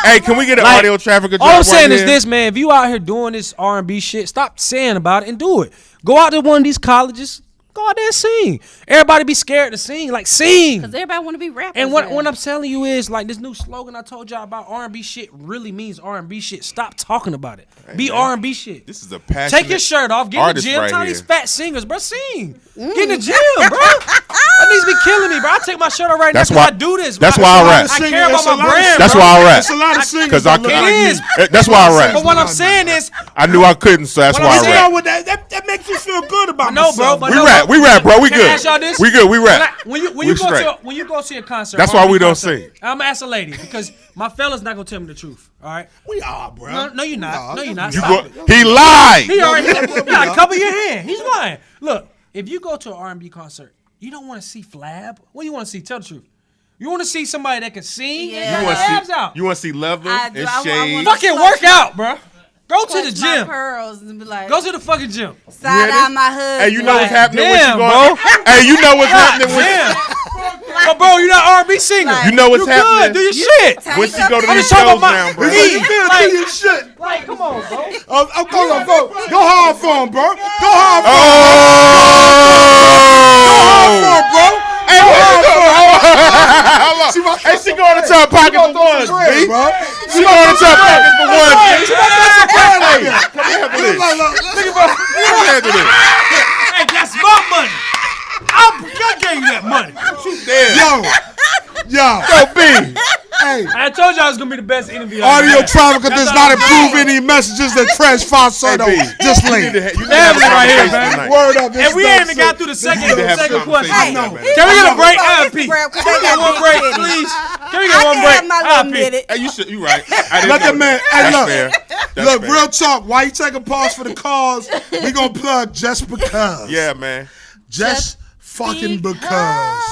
Hey, can we get an Like, audio trafficker drop all I'm while saying you is here? this, man. If you out here doing this R&B shit, stop saying about it and do it. Go out to one of these colleges. Go out there and sing. Everybody be scared to sing. Like, sing. Because everybody want to be rappers. And what now. I'm telling you is, like, this new slogan I told y'all about R&B shit really means R&B shit. Stop talking about it. Be man. R&B shit. This is a passionate Take your shirt off. Get in the artist gym. right Tell here. these fat singers, bro, sing. Get in the gym, bro. That needs to be killing me, bro. I take my shirt off right That's now because why- I do this. that's bro. why I rap. I care about my brand, That's bro. why I rap. It's a lot of singers. Because I that look could. like It is. me. That's why I rap. But what I'm saying is, I knew I couldn't, so that's What why I'm I saying- rap. Well, that makes you feel good about No, bro, myself. but We no, rap. bro. We rap, bro. We Can good. I ask y'all this? We good. We rap. When you We go straight. when you go see a concert, That's why R&B we don't concert, sing. I'm gonna ask a lady because my fella's not gonna tell me the truth. All right? We are, bro. No, you're not. No, you're not. You Stop go, it. he lied. He already he got a couple of your hand. He's lying. Look, if you go to an R&B concert, you don't want to see flab. What do you want to see? Tell the truth. You want to see somebody that can sing Yeah. and You got want their abs to out. see? You want to see leather I and do. I shades? want- Fucking work out, bro. Go to the Clutch my gym. pearls and be like, Go to the fucking gym. side You hear eye this? my husband. Hey, you know what's Like, happening when Damn, you going? Hey, you know what's happening when Damn. But bro, you're not R&B singer. Like, you know what's You happening. good. Do your shit. Tight When she go to up these talking shows about now, bro. me. You feel Like- do your shit. Like, come on, bro. Go hard for him, bro. Go hard for him. Oh! bro. Hey, hold on. Hey, she going into her pocket for ones, B. bro. She going into her pocket for ones. Come here for this. Come here for this. Hey, that's my money. I gave you that money. Damn. Yo, Yo, B. hey. I told y'all it was gonna be the best interview. Audiotrafficker does all not I'm approve any messages that Trez Falsetto Hey, B. just You linked. need to have Family a right here, conversation man. tonight. Word up. And we ain't even got through the second need to have a question. conversation Hey, about that. Can we get a break, on IP? Instagram, 'cause Can we they get got one big break, titties. please? Can we I get one can break? have my little IP. minute. Hey, you right. I didn't Let know the man. that. Hey, That's look. fair. That's Look, fair. real talk. While you take a pause for the cause, we gonna plug just because. Yeah, man. Just fucking because.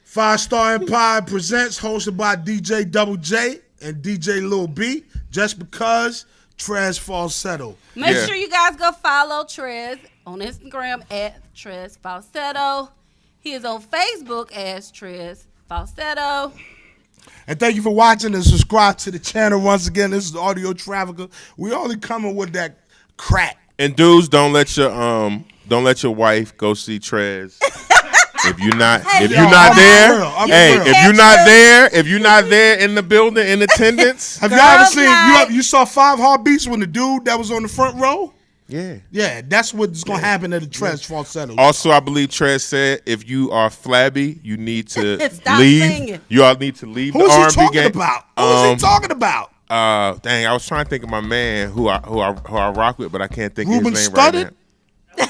5 Star Empire presents, hosted by DJ Double J and DJ Lil B. Just because, Trez Falsetto. Make Yeah. sure you guys go follow Trez on Instagram at Trez Falsetto. He is on Facebook as Trez Falsetto. And thank you for watching and subscribe to the channel once again. This is Audiotrafficker. We only coming with that crack. And dudes, don't let your wife go see Trez. If you're not I'm there, real. I'm hey, real. if you're not there in the building in attendance, Have you ever Girls seen, night. you saw 5 Heartbeats when the dude that was on the front row? yeah. Yeah, that's what's going to happen at the Trez Falsetto. Also, I believe Trez said if you are flabby, you need to Stop leave. singing. You all need to leave Who's the he R&B talking game. about? Who's he talking about? Dang, I was trying to think of my man who I rock with, but I can't think Ruben of his name Studdard? right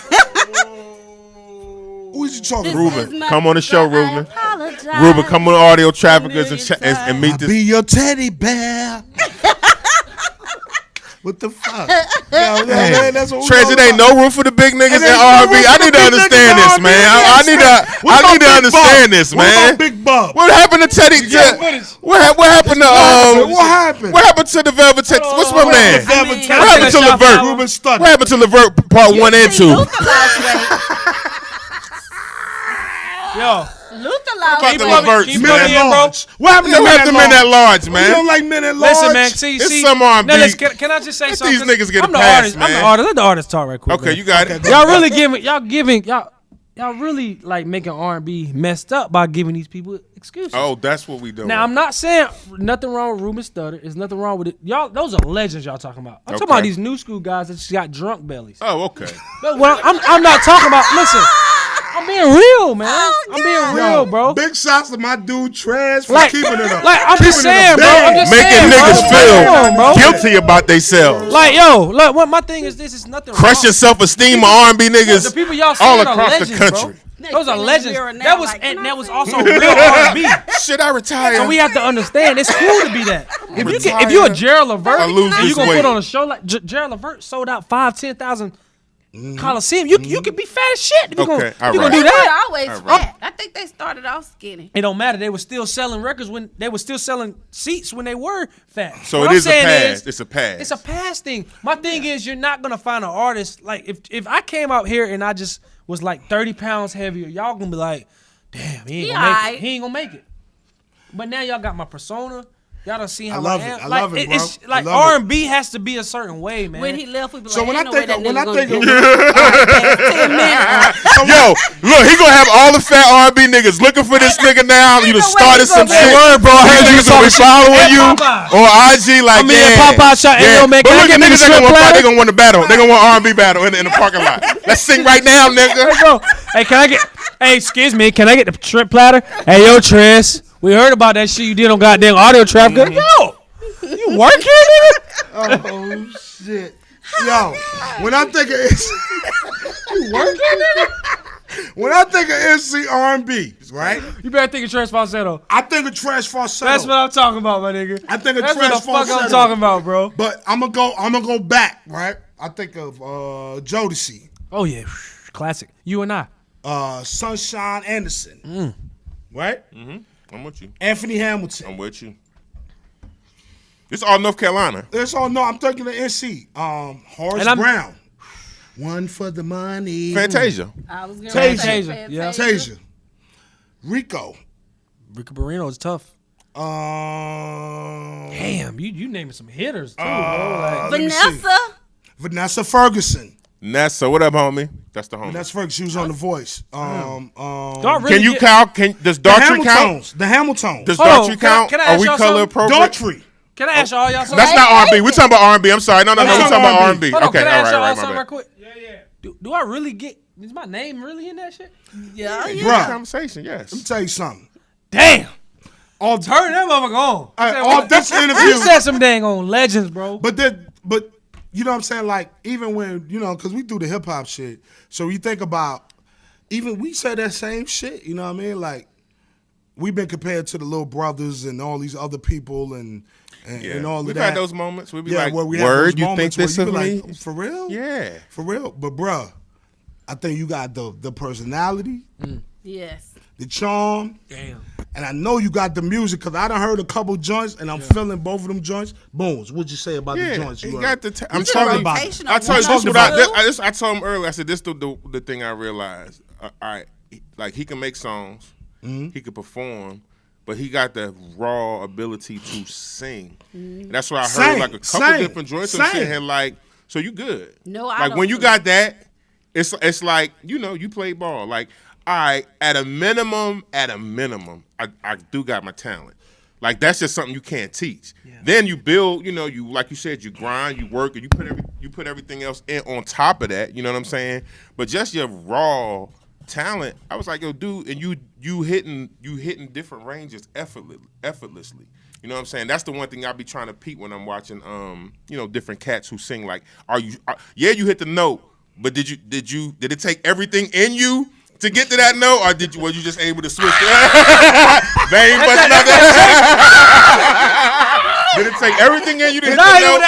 Who is he talking This about? is Ruben, my- come on the show, I Ruben. apologize. now. Ruben, come on Audio Traffickers and meet I'll this. be your teddy bear. What the fuck? Man, that's what we Trez, all it ain't about. no room for the big niggas in there's no R&B. room I for need the to big understand niggas this, in man. R&B. I need to understand this, What man. about Big Bub? What happened to Teddy? What happened to What happened? What happened to the Velvet Texas? What's my man? I mean, Can I What take happened a to shot Levert? for Ruben Studdard. What happened to Levert part 1 and 2? Luther lost weight. Yo, Luther lost Fuck the weight. Leverts, keep man. it Men in, at bro. large. What happened to You men have the men at large, You man. don't like men at large? listen, man. See, It's some R&B. Now, listen, can I just say Let something? these niggas get a I'm the pass, artist. man. I'm the artist. Let the artist talk right quick. Okay, man. you got it. Y'all really y'all really like making R&B messed up by giving these people excuses. Oh, that's what we doing. Now I'm not saying nothing wrong with Ruben Studdard. There's nothing wrong with it. Y'all, those are legends y'all talking about. I'm talking about these new school guys that just got drunk bellies. Oh, okay. But I'm not talking about. Listen, I'm being real, man. I'm being real, bro. Big shots to my dude Trez for Like, keeping it up. like I'm just Keeping it saying, a bro. I'm bag. just Making saying, niggas bro. feel Come on, bro. guilty about themselves. Like, yo, look. What my thing is, this is nothing. Crush your wrong. self-esteem of R&B niggas The people y'all all saying are across legends, the country. bro. Those are They legends. mirror now, That was like, and can that I was say? also real R&B. Shit, I retired. So we have to understand it's cool to be that. Retire. If you a Gerald Levert I lose and you this gonna weight. put on a show like Gerald Levert sold out 5,000-10,000 Coliseum, you can be fat as shit if you Okay, all gonna right. do They that. were always All right. fat. I think they started off skinny. It don't matter. They were still selling records when they were still selling seats when they were fat. So What it I'm is a saying pass. It's a pass. It's a pass thing. My thing is, you're not gonna find an artist like if I came out here and I just was like 30 pounds heavier, y'all gonna be like, damn, he ain't He gonna make alright. it. He ain't gonna make it. But now y'all got my persona. Y'all done seen how I love I it. am. I like, love it, bro. It's I like love it. R&B has to be a certain way, man. When he left, we be So like, when I ain't no way think that of, when nigga I gonna think do of, it. 10 minutes. Yo, look, he gonna have all the fat R&B niggas looking for this nigga now. You done no way started he some gonna shit. do it. Word, bro. I heard you Niggas gonna be talking following shit. you Hey, Popeye. on IG like, I'm in yeah. Popeye shot. Hey, yo, man, But can I look, get me the niggas ain't gonna shrimp want platter? they gonna want the battle. They gonna want R&B battle in the parking lot. Let's sing right now, nigga. Hey, bro. Hey, can I get? Hey, excuse me. Can I get the shrimp platter? Hey, yo, Trez. We heard about that shit you did on goddamn Audiotrafficker. Yo, you work here, nigga? oh shit, yo, when I think of when I think of NC R&B, right? You better think of Trez Falsetto. I think of Trez Falsetto. That's what I'm talking about, my nigga. I think of That's Trez what the fuck I'm Falsetto. talking about, bro. But I'm gonna go back, right? I think of Jodeci, Oh yeah, classic. You and I. Sunshine Anderson, right? I'm with you. Anthony Hamilton. I'm with you. It's all North Carolina. That's all. No, I'm thinking of NC. Horace And I'm- Brown. One for the money. Fantasia. I was gonna Tasia. say Tasia, yeah. Tasia. Rico. Rico Barrino is tough. Damn, you naming some hitters too, bro. Like, let me see. Vanessa. Vanessa Ferguson. Nessa, what up, homie? That's the homie. That's Ferguson. She was on The Voice. do I Can really you get- count? Does The Daughtry count? Hamiltons. The Hamiltons. Does Hold on, Daughtry can I- count? can I Are ask we y'all color something? appropriate? Daughtry. Can I ask all y'all something? That's not R&B. We're talking about R&B. I'm sorry. No. That's We're not talking about R&B. R&B. Hold on, Okay, can I all ask y'all right, something my real bad. quick? Yeah. Do I really get? Is my name really in that shit? Yeah, yeah. Bruh, Conversation, yes. let me tell you something. Damn. All Turn that motherfucker on. all this You interview, said some dang on legends, bro. but you know what I'm saying? Like, even when, because we do the hip hop shit, so you think about, even we say that same shit, you know what I mean? Like, we've been compared to the Little Brothers and all these other people and all of We've that. had those moments. We'd be Yeah, like, where we have word, those you think moments where this you of be me? like, for real? Yeah. For real. But, bruh, I think you got the personality, Yes. the charm, Damn. and I know you got the music because I done heard a couple joints and I'm feeling both of them joints. Booms, what'd you say about the Yeah, joints? he You got heard? the. I'm Let's telling talk you. about it. Rotation I of told you one this. or What two. I told him earlier. I said this the thing I realized. All right, like he can make songs, he can perform, but he got the raw ability to sing. And that's why I heard Sing, like a couple sing, different joints and sing. shit. And like, so you good? No, I like don't when you sing. got that, it's like you play ball. Like, all right, at a minimum, I do got my talent. Like that's just something you can't teach. Then you build, you like you said, you grind, you work, and you put everything else in on top of that. You know what I'm saying? But just your raw talent, I was like, yo, dude, and you hitting different ranges effortlessly. You know what I'm saying? That's the one thing I be trying to peep when I'm watching, different cats who sing. Like, you hit the note, but did it take everything in you to get to that note, or were you just able to switch? Vein busting out there. Did it take everything in you to hit the note?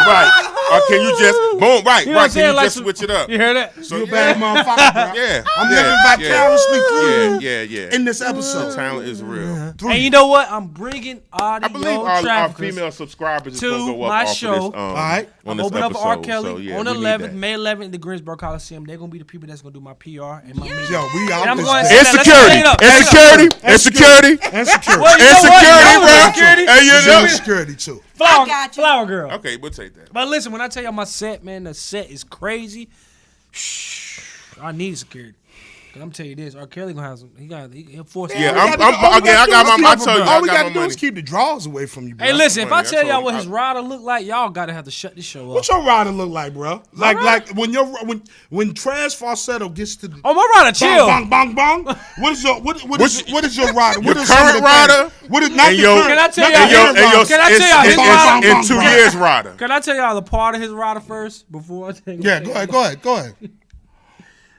Right. Or can you just boom? Right. You know what I'm Right. Can saying? you Like just switch it up? You hear that? So You a bad motherfucker, bro. Yeah. I'm yeah, living vicariously through you Yeah. in this The episode. talent is real. And you know what? I'm bringing audio I believe our traffickers female subscribers is to gonna go up my off show. of this. right. On I'm this opening up episode. for R. Kelly So, yeah, on we the need 11th, that. May 11th, in the Greensboro Coliseum. They're gonna be the people that's gonna do my PR and my media. Yo, we out And I'm this going day. to- Insecurity. Let's Insecurity. Insecurity. Insecurity. Well, you know what? Insecurity, You know bro. insecurity. Hey, you know. Insecurity too. Flower, I got you. Flower girl. Okay, we'll take that. But listen, when I tell y'all my set, man, the set is crazy. I need security. I'm telling you this, R. Kelly gonna have some. He'll force. Yeah, it. I got my. I told you, All I we got gotta my do money. is keep the draws away from you, bro. Hey, listen, if I money. tell I y'all told what you. his rider look like, y'all gotta have to shut this show What's up. your rider look like, bro? Like when Trez Falsetto gets to the Oh, my rider chill. bong bong bong bong. What is your what is your rider? Your What is some of current the rider? things? What is not And the your- current? Can I tell not y'all- the current rider. Can I tell y'all his rider? in 2 years, rider. Can I tell y'all the part of his rider first before I take Yeah, go ahead.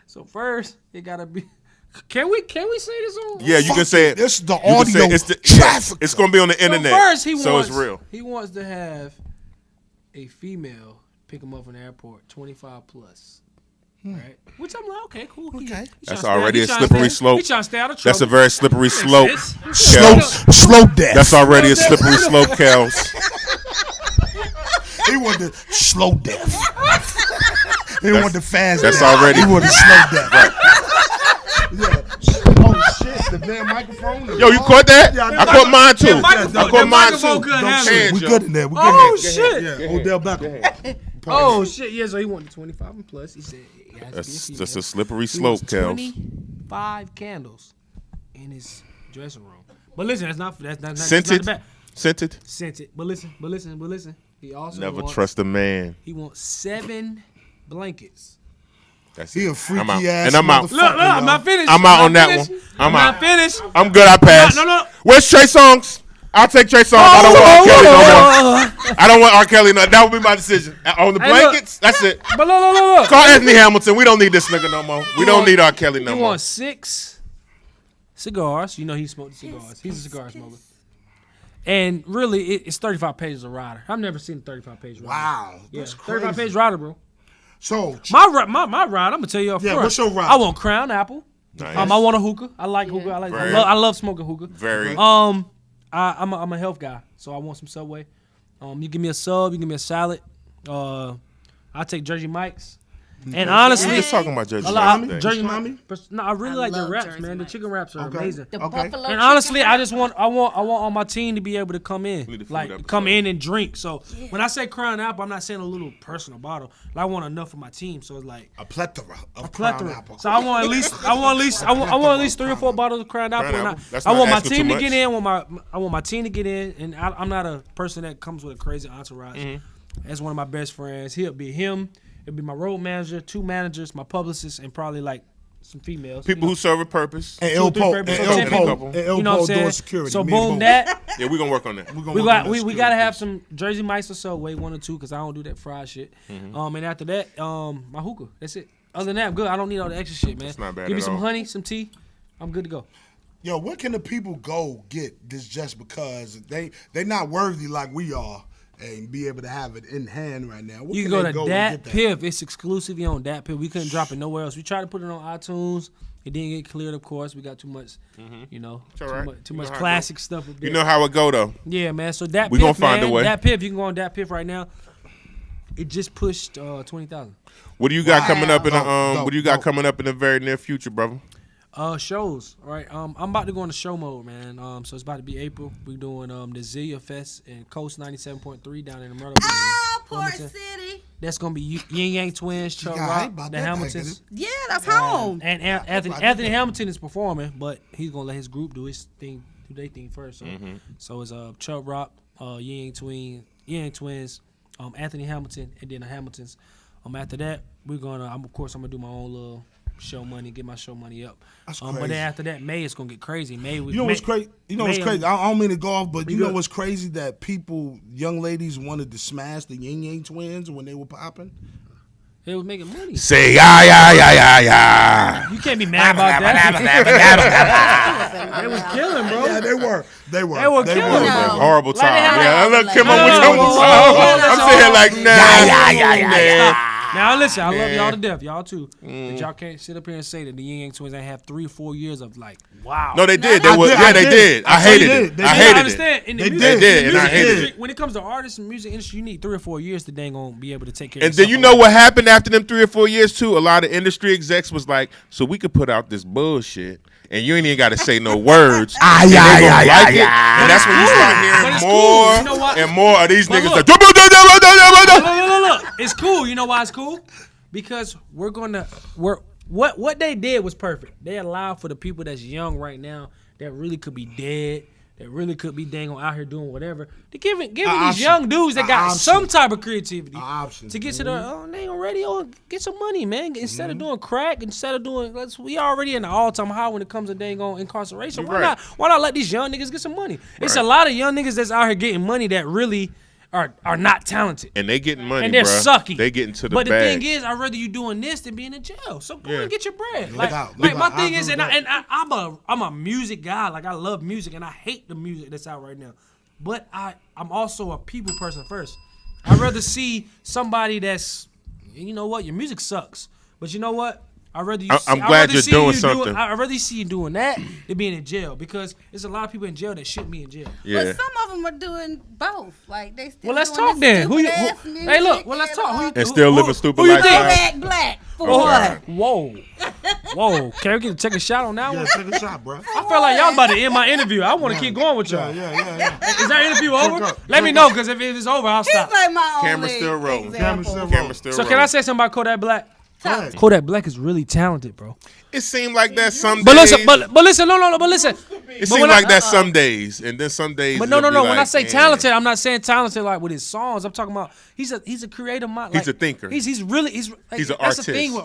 So first, it gotta be. Can we say this on? Yeah, you can say it. This is the You can say audio it's the- traffic. It's gonna be on the So internet. first, he so wants. it's real. He wants to have a female pick him up from the airport, 25 plus. Right? Which I'm like, okay, cool. He Okay. That's already a slippery slope. He's trying to stay out of trouble. That's a very slippery slope. Slow Kels. death. That's already a slippery slope, Kels. He wanted the slow death. He wanted the fast That's death. already- He wanted the slow death. Yeah. Oh shit! The damn microphone. Yo, you caught that? Yeah, I caught mine too. microphone- I the caught mine microphone too. couldn't Don't handle shit. it. We Joe. good in there. We good Oh in there. shit! Yeah, Odell Beckham. Oh shit! Yeah, so he wanted 25 and plus. He said it has to be a That's female. just a slippery He slope, wants Kels. 25 candles in his dressing room. But listen, that's not Scented. bad. Scented. Scented. But listen. He also Never wants, trust a man. He wants 7 blankets. That's He it. a freaky I'm out. ass And I'm out. motherfucker. Look, I'm y'all. not finished. I'm out not on that finished. one. I'm not out. finished. I'm good. I pass. No. Where's Trey Songz? I'll take Trey Songz. I don't want R. Kelly no more. I don't want R. Kelly no. That would be my decision. On the Hey, look. blankets, that's it. But look. Call Anthony Hamilton. We don't need this nigga no more. We don't need R. Kelly no He more. wants 6 cigars. You know he smoked cigars. He's a cigar smoker. And really, it's 35 pages of rider. I've never seen a 35 page rider. Wow, Yeah, that's 35 crazy. page rider, bro. So My rider, I'm gonna tell you up Yeah, front. what's your rider? I want Crown Apple. Nice. I want a hookah. I like hookah. Very. I love smoking hookah. Very. I'm a health guy, so I want some Subway. You give me a sub, you give me a salad. I take Jersey Mike's. And honestly, We just talking about Jersey. a lot- Mike's thing. Jersey Mommy? Mike's. No, I really like the love wraps, Jersey man. The Mike's. chicken wraps are amazing. The Okay. buffalo And chicken honestly, I wrap. just want I want on my team to be able to come Need the in, food like episode. come in and drink. So when I say Crown Apple, I'm not saying a little personal bottle. I want enough for my team. So it's like a plethora of plethora. Crown Apple. So I want at least 3 or 4 bottles of Crown Apple. Crown And Apple? That's I not want my asking team too to get much. in. I want my team to get in, and I'm not a person that comes with a crazy entourage. Mm-hmm. That's one of my best friends. He'll be him. It'll be my road manager, 2 managers, my publicist, and probably like some females. People who serve a purpose. And 2 El or 3 Po, favorites. and So El 10 Po, people. and El You know what Po I'm saying? doing security. So Me and boom, Bo. that. Yeah, we gonna work on that. We gonna We work got on we, that we gotta security. have some Jersey Mike's or Subway, 1 or 2, because I don't do that fried shit. And after that, my hookah. That's it. Other than that, I'm good. I don't need all the extra shit, man. That's not bad Give me at some all. honey, some tea. I'm good to go. Yo, where can the people go get this just because they not worthy like we are and be able to have it in hand right now? Where You can go they to and Dat get that? Piff. It's exclusively on Dat Piff. We couldn't drop it nowhere else. We tried to put it on iTunes. It didn't get cleared, of course. We got too much, you know, all right. too You much know how it classic stuff. up You there. know how it go though. Yeah, man. So Dat We Piff, gonna find man. a way. Dat Piff. You can go on Dat Piff right now. It just pushed 20,000. What do you got coming up in the Dope, What do you got dope. coming up in the very near future, brother? Shows. All right. I'm about to go into show mode, man. So it's about to be April. We're doing the Zillia Fest in Coast 97.3 down in Myrtle Beach. Oh, Port Wilmington. City. That's gonna be Yin Yang Twins, Chuck Yeah, I ain't Rock, about the that Hamiltons. Yeah, that's home. And Anthony Hamilton is performing, but he's gonna let his group do his thing, do their thing first. So, so it's Chuck Rock, Yin Yang Twins, Anthony Hamilton, and then the Hamiltons. After that, we're gonna. I'm gonna do my own little show money, get my show money up. That's But crazy. then after that, May is gonna get crazy. May, You know what's crazy? You know what's May, crazy? I don't mean to go off, but you know good. what's crazy? That people, young ladies, wanted to smash the Yin Yang Twins when they were popping. They was making money. Say yeah. You can't be mad about that. They was killing, bro. Yeah, they were. They were It killing. was No. a horrible Like they time. had Yeah, like- look, Kim, No, I'm with no, you. no, I'm sitting here like, nah. Now listen, I love y'all to death, y'all too. But y'all can't sit up here and say that the Yin Yang Twins ain't have 3 or 4 years of like, wow. No, they did. I They did. I hated it. I I hated it. understand. In the They music, did, and I hated industry, it. when it comes to artists and music industry, you need 3 or 4 years to dang on be able to take care. And of then you know what happened after them 3 or 4 years too? A lot of industry execs was like, so we could put out this bullshit and you ain't even got to say no words. And they gonna like it. And that's when you start But hearing it's more cool. You know what? and more of these But niggas. look. Like, Look. It's cool. You know why it's cool? Because what they did was perfect. They allowed for the people that's young right now that really could be dead, that really could be dang on out here doing whatever. To giving these option. young dudes that got option. some type of creativity option. to get to the they on radio, get some money, man. Instead of doing crack, instead of doing we already in the all time high when it comes to dang on incarceration. You're right. Why not let these young niggas get some money? It's a lot of young niggas that's out here getting money that really are not talented. and they getting money, And they're bruh. sucky. They getting to the But bag. the thing is, I'd rather you doing this than being in jail. So go and get your bread. Look Like, out, like look my out. thing I is, agree with I'm a music guy. Like I love music, and I hate the music that's out right now. But I'm also a people person first. I'd rather see somebody that's, you know what, your music sucks, but you know what? I'd rather you. I'm glad you're doing something. I'd rather see you doing that than being in jail because there's a lot of people in jail that shouldn't be in jail. Yeah. But some of them are doing both. Like they still. Well, let's doing talk this then. stupid-ass Hey, look. music Well, let's and, talk. Who you, And still who- living stupid who you lifestyle. They black for Oh, what? Whoa. Can we take a shot on that Yeah, one? take a shot, bro. I felt like y'all was about to end my interview. I want to keep going with y'all. Yeah. Is that interview over? up. Let me know, because if it's over, I'll He's stop. like my Camera's only still rolling. example. Camera still So can I say something about Kodak Black? Right. Kodak Black is really talented, bro. It seemed like that some days. But listen, but listen, no, but listen. it but seemed when like I- that some days, and then some days. But no. it'll be When I like, say man. talented, I'm not saying talented like with his songs. I'm talking about he's a creative mind. He's like, a thinker. He's He's an that's artist. the thing.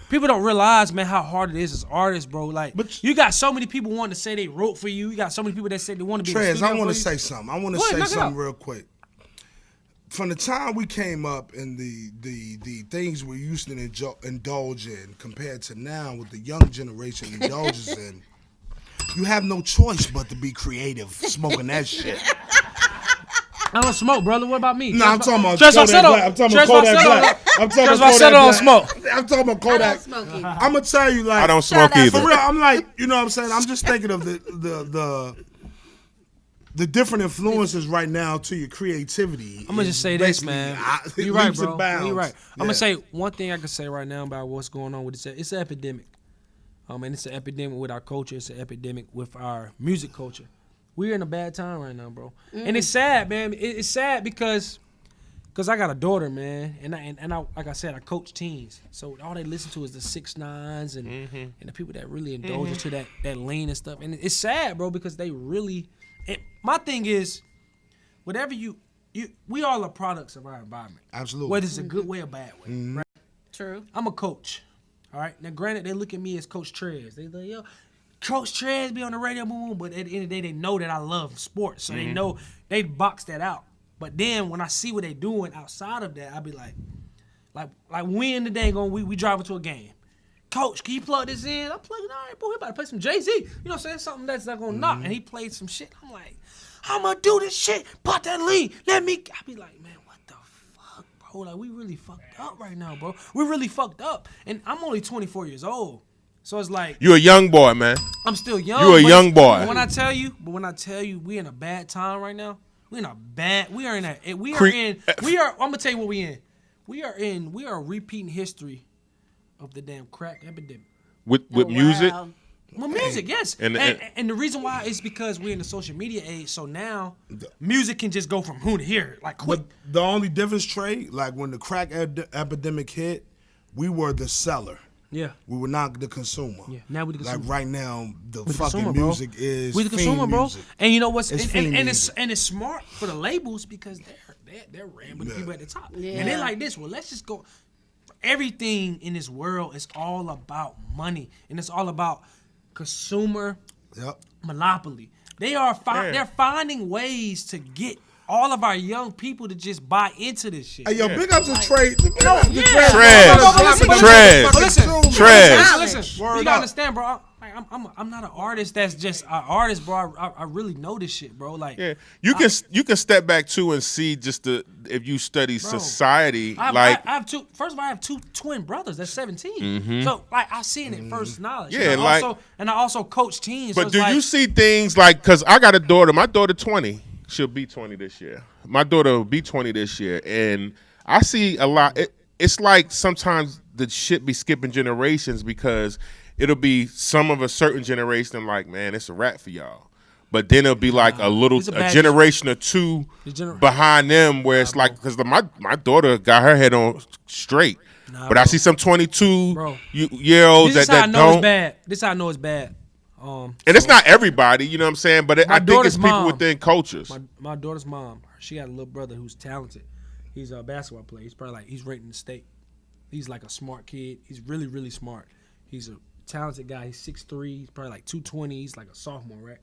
People don't realize, man, how hard it is as artists, bro. Like, But- you got so many people wanting to say they wrote for you. You got so many people that say they want to be. in the Trez, studio I want for to you. say something. I want to Go ahead, say knock it something out. real quick. From the time we came up and the things we used to indulge in compared to now with the young generation indulges in, you have no choice but to be creative smoking that shit. I don't smoke, brother. What about me? No, I'm talking about Trez Kodak Falsetto. Black. I'm talking Trez about Kodak Falsetto. Black. I'm talking Trez about Kodak Falsetto don't Black. smoke. I'm talking about I don't Kodak. smoke either. I'm gonna tell you, like, I don't smoke Shout out either. for real. I'm like, you know what I'm saying? I'm just thinking of the different influences right now to your creativity. I'm gonna just say this, man. You're right, bro. You're right. I'm gonna say one thing I can say right now about what's going on with this. It's an epidemic. And it's an epidemic with our culture. It's an epidemic with our music culture. We're in a bad time right now, bro. And it's sad, man. It's sad because I got a daughter, man, and I like I said, I coach teens. So all they listen to is the 6ix9ines and the people that really indulge into that lean and stuff. And it's sad, bro, because they really. My thing is, whatever we all are products of our environment. Absolutely. Whether it's a good way or bad way. Right? True. I'm a coach. All right. Now, granted, they look at me as Coach Trez. They like, yo, Coach Trez be on the radio, boom. But at the end of the day, they know that I love sports, so they know they box that out. But then when I see what they doing outside of that, I be like we in the day we driving to a game. Coach, can you plug this in? I plug it. All right, boy, we about to play some Jay-Z. You know what I'm saying? Something that's not gonna knock. And he played some shit. I'm like, I'm gonna do this shit. Pop that lead. I be like, man, what the fuck, bro? Like, we really fucked up right now, bro. We really fucked up. And I'm only 24 years old. So it's like, You a young boy, man. I'm still young. You a but- young boy. But when I tell you, we in a bad time right now. I'm gonna tell you what we in. We are repeating history of the damn crack epidemic. With Oh, music. wow. Well, music, yes. And- And the reason why is because we're in the social media age, so now music can just go from who to here, like quick. But the only difference, Trey, like when the crack epidemic hit, we were the seller. Yeah. We were not the consumer. Yeah, now we the consumer. Like right now, the We the fucking consumer, bro. music is We the fiend consumer, bro. music. And you know what's It's and fiend it's music. smart for the labels because they're ran with the people at the top. Yeah. And they're like this. Well, let's just go. Everything in this world is all about money, and it's all about consumer Yep. monopoly. They're finding ways to get all of our young people to just buy into this shit. Hey, yo, big ups to Trey. Trez. You gotta understand, bro. I'm not an artist that's just an artist, bro. I really know this shit, bro. Like, Yeah, you can step back too and see just if you study society, I have two. First of all, I have two twin brothers. That's 17. So like I've seen it first knowledge. Yeah, and I also coach teams. But so do like, you see things like, because I got a daughter, my daughter 20, she'll be 20 this year. My daughter will be 20 this year, and I see a lot. It's like sometimes the shit be skipping generations because it'll be some of a certain generation like, man, it's a wrap for y'all. But then it'll be like a generation or two behind them where it's like, because my daughter got her head on straight. But I see some 22-year-olds that don't. This how I know it's bad. And it's not everybody, you know what I'm saying? But I think it's people within cultures. My daughter's mom, she got a little brother who's talented. He's a basketball player. He's probably he's ranked in the state. He's like a smart kid. He's really, really smart. He's a talented guy. He's 6'3". He's probably like 220. He's like a sophomore, right?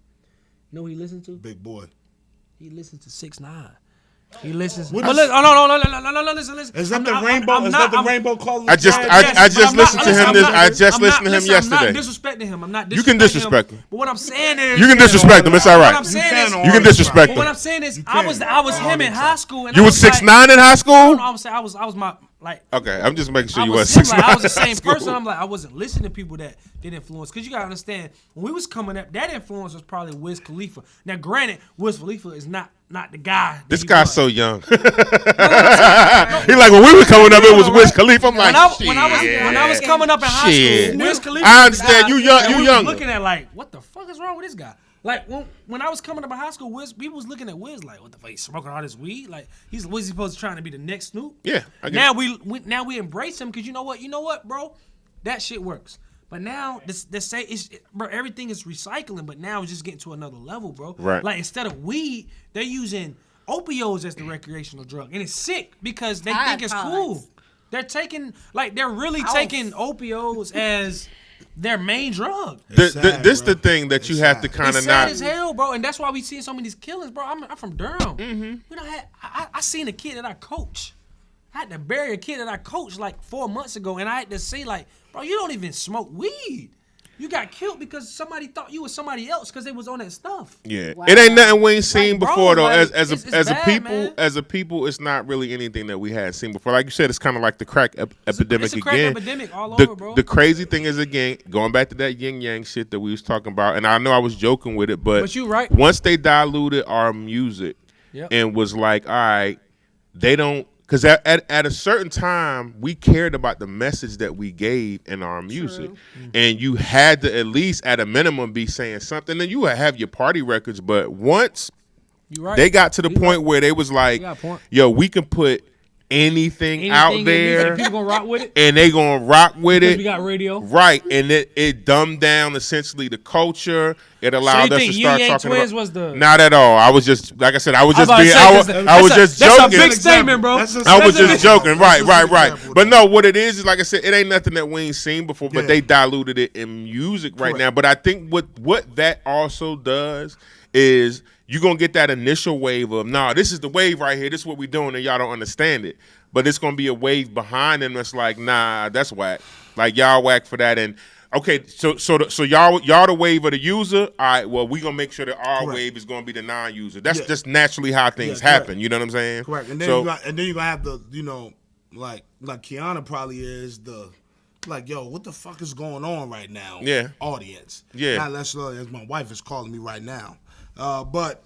You know what he listens to? Big boy. He listens to 6ix9ine. He listens. No, listen. Is that the rainbow? Is that the rainbow color? I just listened to him. I just listened to him yesterday. I'm not disrespecting him. I'm not disrespecting him. You can disrespect him. But what I'm saying is, you can disrespect him. It's all right. What I'm saying is, you can disrespect him. What I'm saying is, I was him in high school. And you was 6'9" in high school? I was my like. Okay, I'm just making sure you was 6'9". I was the same person. I'm like, I wasn't listening to people that did influence, because you gotta understand, when we was coming up, that influence was probably Wiz Khalifa. Now, granted, Wiz Khalifa is not the guy. This guy's so young. He like, when we were coming up, it was Wiz Khalifa. I'm like, when I was coming up in high school, Wiz Khalifa. I understand you young. You young. Looking at like, what the fuck is wrong with this guy? Like when I was coming up in high school, people was looking at Wiz like, what the fuck? He's smoking all this weed? Like, was he supposed to trying to be the next Snoop? Yeah. Now we embrace him because you know what, bro, that shit works. But now bro, everything is recycling. But now it's just getting to another level, bro. Right. Like, instead of weed, they're using opioids as the recreational drug, and it's sick because they think it's cool. They're really taking opioids as their main drug. This the thing that you have to kind of not. It's sad as hell, bro, and that's why we see so many of these killings, bro. I'm from Durham. We don't I seen a kid that I coach. I had to bury a kid that I coached like 4 months ago, and I had to say, like, bro, you don't even smoke weed. You got killed because somebody thought you was somebody else because they was on that stuff. Yeah, wow. It ain't nothing we ain't seen before though. Like, as a people, it's not really anything that we had seen before. Like you said, it's kind of like the crack epidemic it's a crack again. Epidemic all over, bro. The crazy thing is, again, going back to that yin yang shit that we was talking about, and I know I was joking with it, but you right. Once they diluted our music and was like, all right, they don't. Because at a certain time, we cared about the message that we gave in our music. And you had to at least, at a minimum, be saying something. Then you would have your party records. But once they got to the point where they was like, yo, we can put anything out there. People gonna rock with it. And they gonna rock with it. We got radio. Right. And it dumbed down essentially the culture. It allowed us to start talking about. Was the... Not at all. I was just, like I said, I was just being, I was just joking. That's a big statement, bro. I was just joking. Right. But no, what it is like I said, it ain't nothing that we ain't seen before, but they diluted it in music right now. But I think what that also does is you're going to get that initial wave of, nah, this is the wave right here. This is what we're doing, and y'all don't understand it. But it's going to be a wave behind them that's like, nah, that's whack. Like, y'all whack for that. And, okay, so y'all the wave of the user. All right, well, we going to make sure that our wave is going to be the non-user. That's just naturally how things happen. You know what I'm saying? Correct. And then you're going to have the, like Kiana probably is the, like, yo, what the fuck is going on right now? Yeah. Audience. Yeah. Not necessarily as my wife is calling me right now. But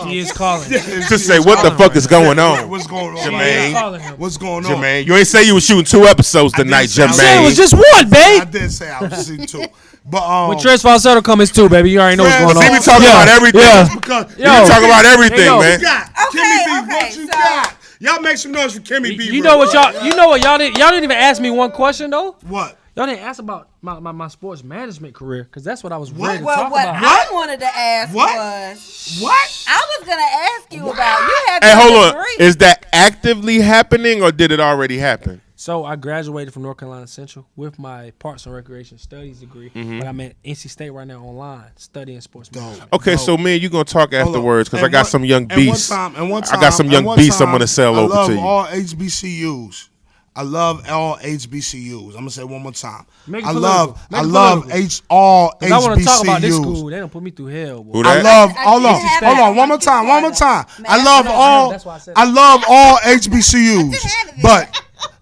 she is calling. To say what the fuck is going on? What's going on, Jermaine? What's going on, Jermaine? You ain't say you were shooting 2 episodes tonight, Jermaine. It was just one, babe. I did say I was shooting 2, but when Trez Falsetto comes, it's 2, baby. You already know what's going on. See, we talking about everything. We talking about everything, man. Kimmy B, what you got? Y'all make some noise for Kimmy B. You know what y'all didn't even ask me one question though. What? Y'all didn't ask about my sports management career, because that's what I was ready to talk what about. I wanted to ask was, I was going to ask you about, you had Hey, hold degree. on. Is that actively happening or did it already happen? So I graduated from North Carolina Central with my Parks and Recreation Studies degree, but I'm at NC State right now online studying sports management. Okay, so me and you gonna talk Hold on. afterwards because And I got one- some young and one beasts. time- I got some young beasts I'm gonna sell over to I you. love all HBCUs. I love all HBCUs. I'm gonna say it one more time. Make it I political. love Make it all political. HBCUs. Cause I want to talk about this school. They don't put me through hell, boy. Who I that? love. I Hold on, didn't have hold it. on. One more time. One more time. I Man, love I know, all. that's why I said I love all HBCUs. have it. But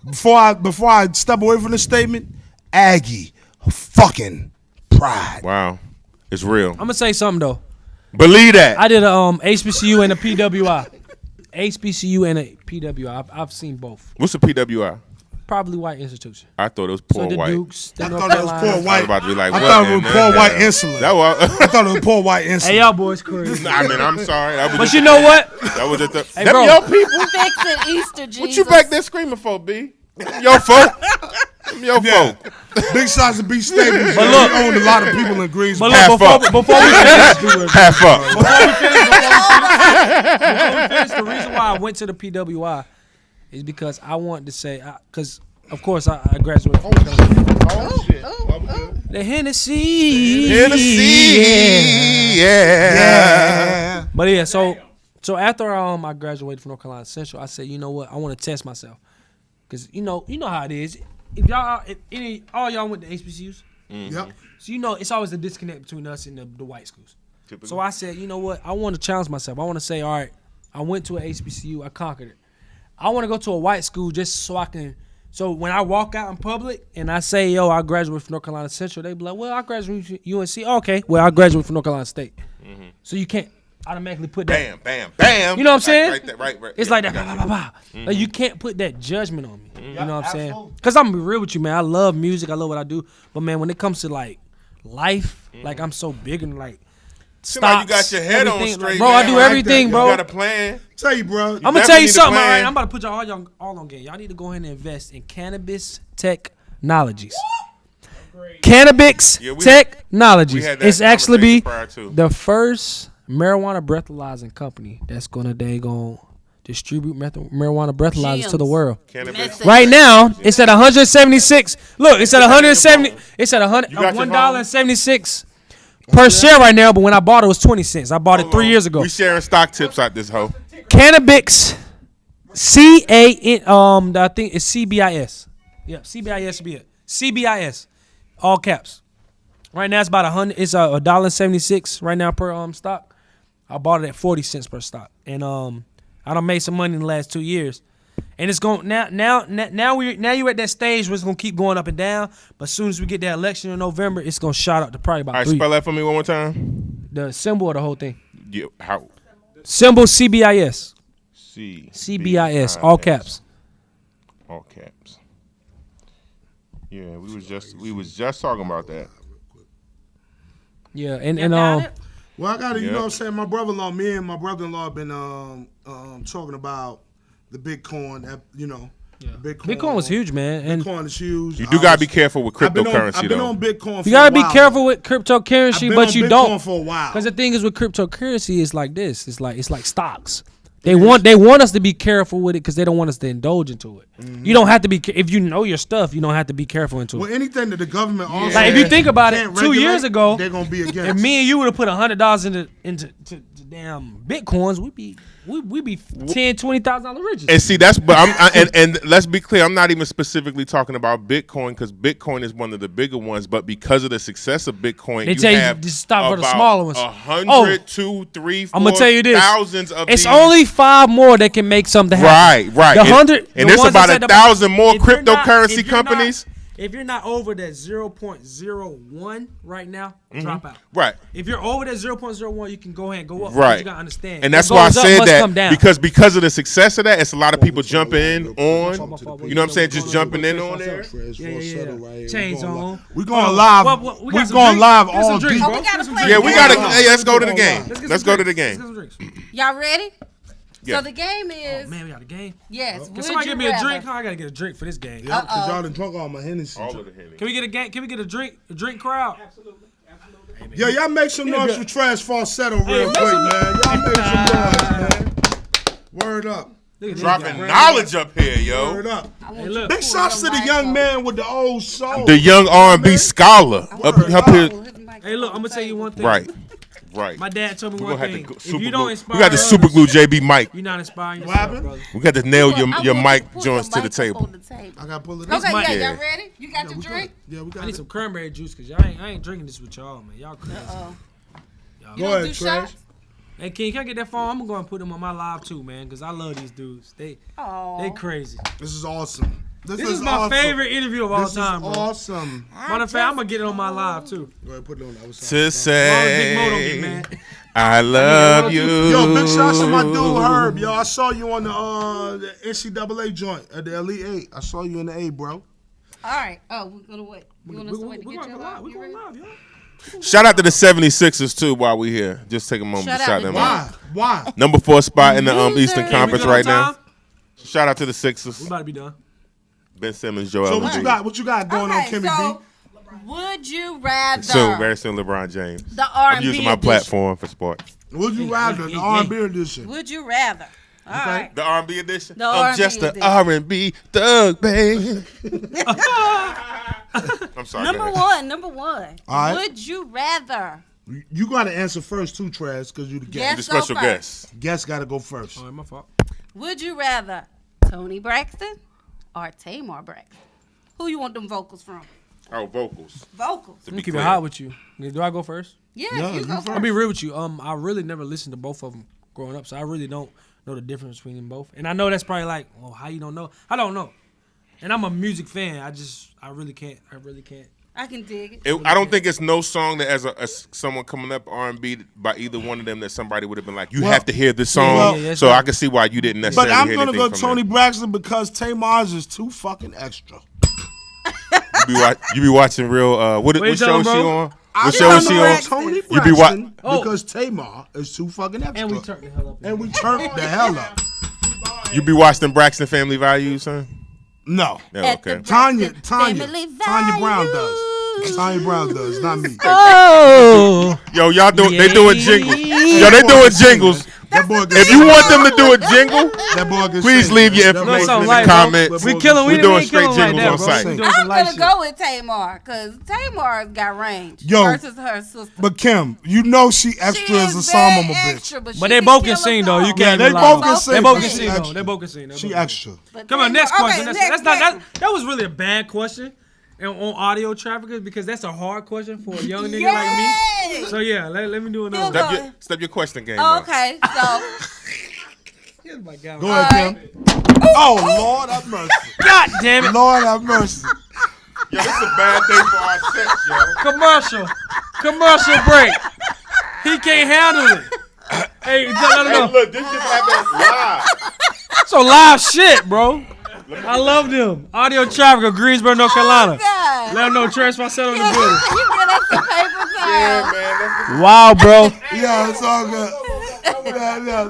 before I step away from this statement, Aggie, fucking pride. Wow, it's real. I'm gonna say something though. Believe that. I did a HBCU and a PWI. HBCU and a PWI. I've seen both. What's the PWI? Probably white institution. I thought it was So poor the white. Dukes, the I North thought it was Carolina. poor I was white. about to be like, I what thought it in was the poor white hell? insolent. That was. I thought it was poor white Hey, insolent. y'all boys crazy. I mean, I'm sorry. That was But just you know what? That was just the. Hey, Them bro. your people. Fixing Easter Jesus. What you back there screaming for, B? Them your folk. Them your Yeah. folk. Big shots to B Staples. But We look- owned a lot of people in Greensboro. But Half look, up. before we finish, Half up. the reason why I went to the PWI is because I wanted to say, because of course I graduated from Oh shit. the Hennessy. Tennessee. Yeah. Yeah. But yeah, so after I graduated from North Carolina Central, I said, you know what, I want to test myself, because you know how it is. If all y'all went to HBCUs, Yep. so you know it's always a disconnect between us and the white schools. So I said, you know what, I want to challenge myself. I want to say, all right, I went to an HBCU, I conquered it. I want to go to a white school just so I can. So when I walk out in public and I say, yo, I graduated from North Carolina Central, they be like, well, I graduated from UNC. Okay, well, I graduated from North Carolina State. So you can't automatically put that. Bam, bam, bam. You know what I'm saying? Right, right. It's Yeah, like that. I got Bah, you. bah, bah, bah. Like, you can't put that judgment on me. You know what I'm saying? absolutely. Because I'm gonna be real with you, man. I love music. I love what I do. But man, when it comes to like life, like I'm so big and like Seem like you got stocks, your head on everything. straight, Bro, man. I do I like everything, that. bro. You got a plan. Tell you, bro. I'm gonna definitely tell you need a something, all plan. right? I'm about to put y'all all on game. Y'all need to go ahead and invest in cannabis technologies. Cannabis Yeah, we technologies. had that It's actually be conversation prior to. the first marijuana breathalyzing company that's gonna distribute marijuana breathalyzers to the Gems. world. Cannabis. Message. Right now, it's at 176. Look, it's at 170. It's at You got your $1.76 per share right now. But when I bought it, it was 20 cents. I bought it 3 years ago. We sharing stock tips out this hoe. Cannabis, I think it's CBIS. Yeah, CBIS be it. CBIS, all caps. Right now it's about 100. It's $1.76 right now per stock. I bought it at 40 cents per stock, and I done made some money in the last 2 years. And it's going now you're at that stage where it's gonna keep going up and down. But as soon as we get that election in November, it's gonna shot up to probably about All right, 3. spell that for me one more time. The symbol of the whole thing. Yeah, how? Symbol CBIS. CBIS. All caps. All caps. Yeah, we was just talking about that. Yeah, You got it? Well, I got to, you Yeah. know what I'm saying? My brother-in-law, me and my brother-in-law have been talking about the Bitcoin, Bitcoin was huge, man. And Bitcoin is huge. You do gotta be careful with I've been cryptocurrency on though. Bitcoin for you gotta a be while. careful with I've cryptocurrency, been but on you Bitcoin don't. for a while. Because the thing is with cryptocurrency, it's like this. It's like stocks. They want us to be careful with it because they don't want us to indulge into it. You don't have to be if you know your stuff. You don't have to be careful into Well, it. anything that the government also Like if you think about it, can't 2 years regulate, ago, they're gonna be if against. me and you would have put $100 into damn bitcoins, we'd be $10,000-$20,000 richer. And see, that's but and let's be clear. I'm not even specifically talking about Bitcoin because Bitcoin is one of the bigger ones. But because of the success of Bitcoin, They you tell you have to stop for the about smaller ones. 100, 2, 3, 4, I'ma tell you this. thousands of It's these. only 5 more that can make something happen. Right. The And- 100, and the there's ones that about said 1,000 more if you're not- cryptocurrency if you're not- companies. If you're not over that 0.01 right now, drop out. Right. If you're over that 0.01, you can go ahead and go up. Right. You gotta understand. And What that's why I goes up said must come down. that because of the success of that, it's a lot of people jumping in on. You know what I'm saying? Just jumping in on there. Yeah. Chains on. We're going live. Well, we We're got some going drinks. live Get some all drinks, deep. bro. Oh, we gotta Get some play. Yeah, we drinks. gotta. Yeah. Hey, let's go to the game. Let's get Let's some go to the drinks. game. Let's get some drinks. Y'all ready? Yeah. So the game is Man, we got a game. yes. Can would somebody you give me a rather? drink? I gotta get a drink for this game. Yeah, because y'all done drunk all my Hennessy. All of the Henny. Can we get a game? Can we get a drink? A drink crowd? Yeah, y'all make some noise for Trez Falsetto real make quick, some- man. Y'all make some noise, man. Word up. Look at this Dropping guy. knowledge up here, yo. Word up. Hey, look. Big shots to the young man with the old soul. The young R&B scholar up here. Hey, look, I'm gonna tell you one thing. Right. My dad told me We're one gonna thing. have to If super you glue. don't inspire We got to others, super glue JB mic. you're not inspiring What yourself, happened? brother. We got to nail your mic Pull joints the to the mic table. on the table. I got to pull it Okay, up. yeah, Yeah. y'all ready? You got your we drink? Yeah, we got I need it. some cranberry juice because I ain't drinking this with y'all, man. Y'all crazy. You Go don't ahead, do Trez. shots? Hey, King, can I get that phone? I'm gonna go and put them on my live too, man, because I love these dudes. They crazy. This is awesome. This is my favorite interview of all This time, is bro. awesome. Matter of fact, I'm gonna get it on my live too. Go ahead, put it on the other side. To As long as Big Mo don't get say, mad. I love you. Yo, big shots to my dude Herb. Yo, I saw you on the NCAA joint at the Elite 8. I saw you in the A, bro. All right. Oh, we're gonna wait. You want us to wait to We're get you going live. We're You going ready? live, y'all. Shout out to the 76ers too while we here. Just take a moment Shout to out shout to them them. out. Why? Number 4 spot in the Eastern Loser. Conference We good right on now. time? Shout out to the We Sixers. about to be done. Ben Simmons, Joel So what you Embiid. got? What you got going on, Okay, Kimmy so B? would you rather Soon, very soon, LeBron James. the R&B I'm using my edition? platform for sports. Would you rather the R&B edition? Would you rather? All right. The R&B edition. The I'm R&B just an edition. R&B thug, babe. I'm sorry. go ahead. Number one. All right. Would you rather? You got to answer first too, Trez, because you the Yes. guest. The special So guest. Guest got to go first. Oh, my fault. Would you rather Tony Braxton or Tamar Braxton? Who you want them vocals from? Oh, vocals. Vocals. Let me keep it hot with you. Do I go first? Yeah, Yeah, you you go first. I'll first. be real with you. I really never listened to both of them growing up, so I really don't know the difference between them both. And I know that's probably like, well, how you don't know? I don't know. And I'm a music fan. I really can't. I can dig it. I don't think it's no song that as someone coming up R&B by either one of them that somebody would have been like, you Well, have to hear this song. well, yeah, so yeah. I can see why you didn't But necessarily I'm hear going to anything go from Tony them. Braxton because Tamar's is too fucking extra. You be watching real, what you show telling, is she bro? on? I What show is she know on? Tony You be Braxton Oh. because Tamar is too fucking extra. And we turned the hell up. And we turned the hell up. You be watching Braxton Family Values, son? No. No, At the okay. Tanya Family Brown values. does. Tanya Brown does, not me. Oh. Yo, y'all they doing jingles. Yo, they That boy doing can sing, jingles. man. That boy can If sing. you want them to do a jingle, That boy can please sing, leave man. your That information boy in can the light, sing. bro. comments. We killing. We We doing ain't straight killing like jingles that, on bro. site. We doing I'm some light gonna shit. go with Tamar because Tamar's got range Yo. versus her sister. But Kim, you know she extra She as a is song very bitch. extra, But she they can both kill can a sing though. You song. can't. Yeah, they even lie. both can sing. They both can She sing though. extra. They both can sing. She extra. But Come on, Tamar- next question. okay, That's not that was really a bad question on Audio Traffickers because that's a hard question for a young nigga like me. Yay! So yeah, let me do another He'll one. go. Step your question game Oh, up. okay, so Here's my guy. Go ahead, Kim. Oh, Lord have mercy. God damn it! Lord have mercy. Yo, this is a bad day for our sets, yo. Commercial break. He can't handle it. Hey, let him Hey, know. look, this just happened live. So live shit, bro. I love them. Audio Trafficker, Greensboro, North Carolina. God. Let them know Trez Falsetto in the You building. get us some paper Yeah, towels. man. That's Wow, bro. Yeah, it's all good. Yeah.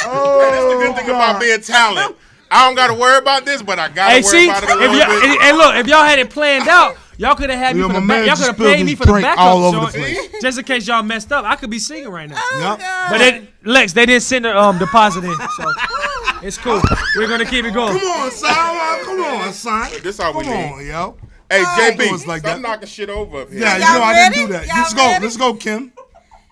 the good thing about being talented. I don't got to worry about this, but I got to Hey, worry see, about it a little bit. hey, look, if y'all had it planned out, y'all could have had me Yo, for the my back. man Y'all just could have spilled paid me his for the drink backup all over the joint, place. just in case y'all messed up. I could be singing right now. Yep. But Lex, they didn't send the deposit in, so it's cool. We're gonna keep it going. Come on, son. Come on, son. This all we Come need. on, yo. Hey, It JB, was like stop that. knocking shit over up here. Yeah, you Y'all know I ready? didn't do that. Y'all Let's go. ready? Let's go, Kim.